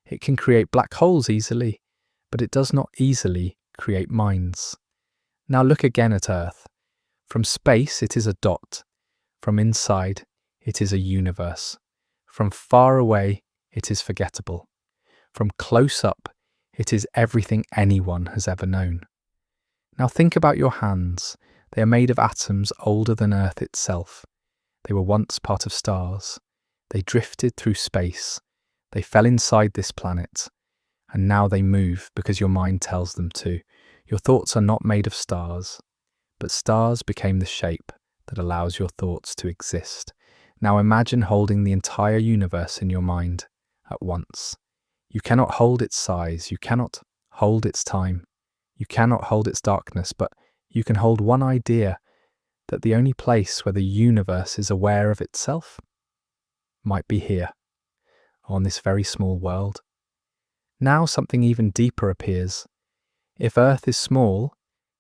It can create black holes easily. But it does not easily create minds. Now look again at Earth. From space, it is a dot. From inside, it is a universe. From far away, it is forgettable. From close up, it is everything anyone has ever known. Now think about your hands. They are made of atoms older than Earth itself. They were once part of stars. They drifted through space. They fell inside this planet. And now they move because your mind tells them to. Your thoughts are not made of stars. But stars became the shape that allows your thoughts to exist. Now imagine holding the entire universe in your mind at once. You cannot hold its size. You cannot hold its time. You cannot hold its darkness, but you can hold one idea, that the only place where the universe is aware of itself might be here, on this very small world. Now something even deeper appears. If Earth is small,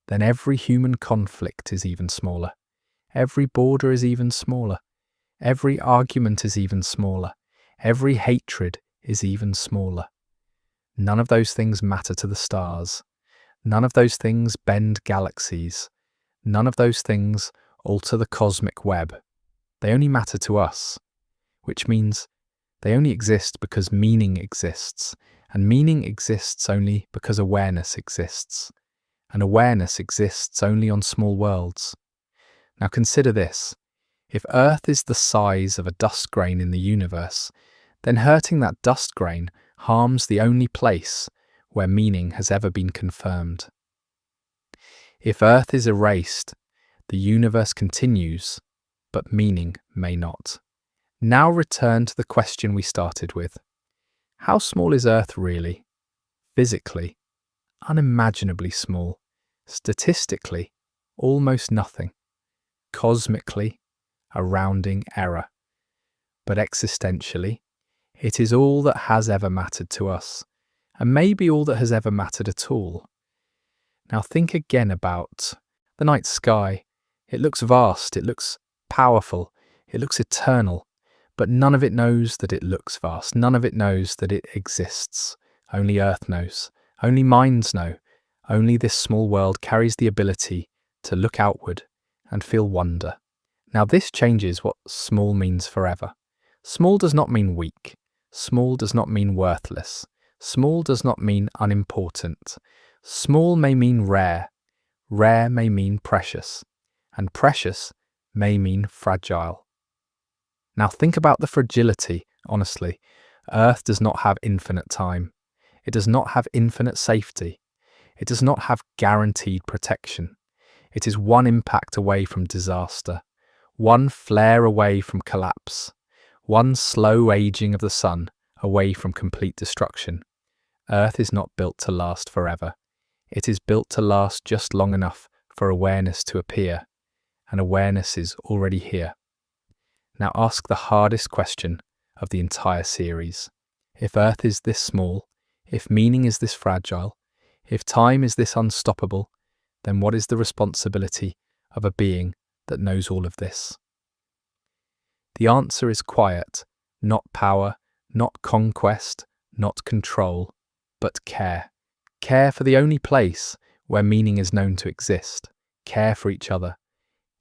then every human conflict is even smaller. Every border is even smaller. Every argument is even smaller. Every hatred is even smaller. None of those things matter to the stars. None of those things bend galaxies. None of those things alter the cosmic web. They only matter to us, which means they only exist because meaning exists, and meaning exists only because awareness exists, and awareness exists only on small worlds. Now consider this. If Earth is the size of a dust grain in the universe, then hurting that dust grain harms the only place where meaning has ever been confirmed. If Earth is erased, the universe continues, but meaning may not. Now return to the question we started with. How small is Earth really? Physically, unimaginably small. Statistically, almost nothing. Cosmically, a rounding error. But existentially, it is all that has ever mattered to us, and maybe all that has ever mattered at all. Now think again about the night sky. It looks vast, it looks powerful, it looks eternal, but none of it knows that it looks vast. None of it knows that it exists. Only Earth knows. Only minds know. Only this small world carries the ability to look outward and feel wonder. Now this changes what small means forever. Small does not mean weak. Small does not mean worthless. Small does not mean unimportant. Small may mean rare. Rare may mean precious. And precious may mean fragile. Now think about the fragility, honestly. Earth does not have infinite time. It does not have infinite safety. It does not have guaranteed protection. It is one impact away from disaster, one flare away from collapse, one slow aging of the sun away from complete destruction. Earth is not built to last forever. It is built to last just long enough for awareness to appear, and awareness is already here. Now ask the hardest question of the entire series. If Earth is this small, if meaning is this fragile, if time is this unstoppable, then what is the responsibility of a being that knows all of this? The answer is quiet, not power, not conquest, not control, but care. Care for the only place where meaning is known to exist. Care for each other.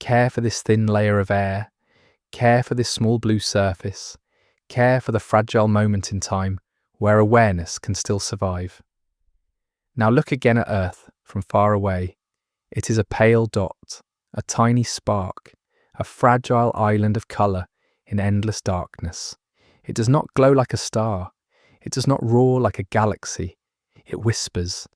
Care for this thin layer of air. Care for this small blue surface. Care for the fragile moment in time where awareness can still survive. Now look again at Earth from far away. It is a pale dot, a tiny spark, a fragile island of colour in endless darkness. It does not glow like a star. It does not roar like a galaxy. It whispers,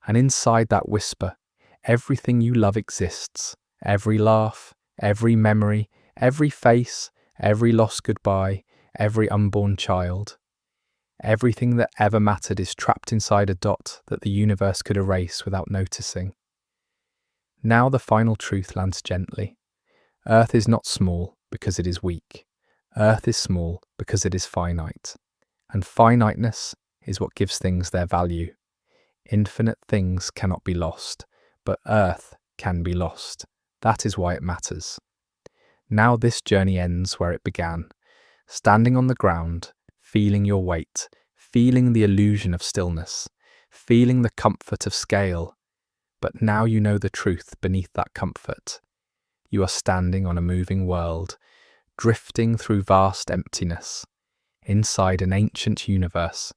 and inside that whisper, everything you love exists. Every laugh, every memory, every face, every lost goodbye, every unborn child. Everything that ever mattered is trapped inside a dot that the universe could erase without noticing. Now the final truth lands gently. Earth is not small because it is weak. Earth is small because it is finite. And finiteness is what gives things their value. Infinite things cannot be lost, but Earth can be lost. That is why it matters. Now this journey ends where it began, standing on the ground, feeling your weight, feeling the illusion of stillness, feeling the comfort of scale. But now you know the truth beneath that comfort. You are standing on a moving world, drifting through vast emptiness, inside an ancient universe,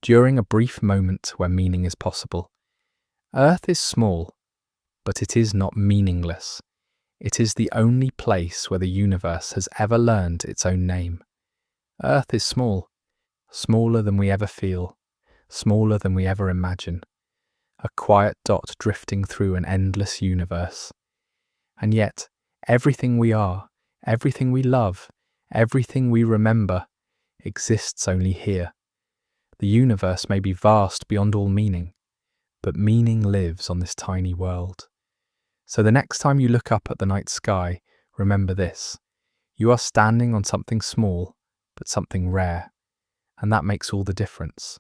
during a brief moment where meaning is possible. Earth is small, but it is not meaningless. It is the only place where the universe has ever learned its own name. Earth is small, smaller than we ever feel, smaller than we ever imagine. A quiet dot drifting through an endless universe. And yet, everything we are, everything we love, everything we remember, exists only here. The universe may be vast beyond all meaning, but meaning lives on this tiny world. So the next time you look up at the night sky, remember this. You are standing on something small, but something rare. And that makes all the difference.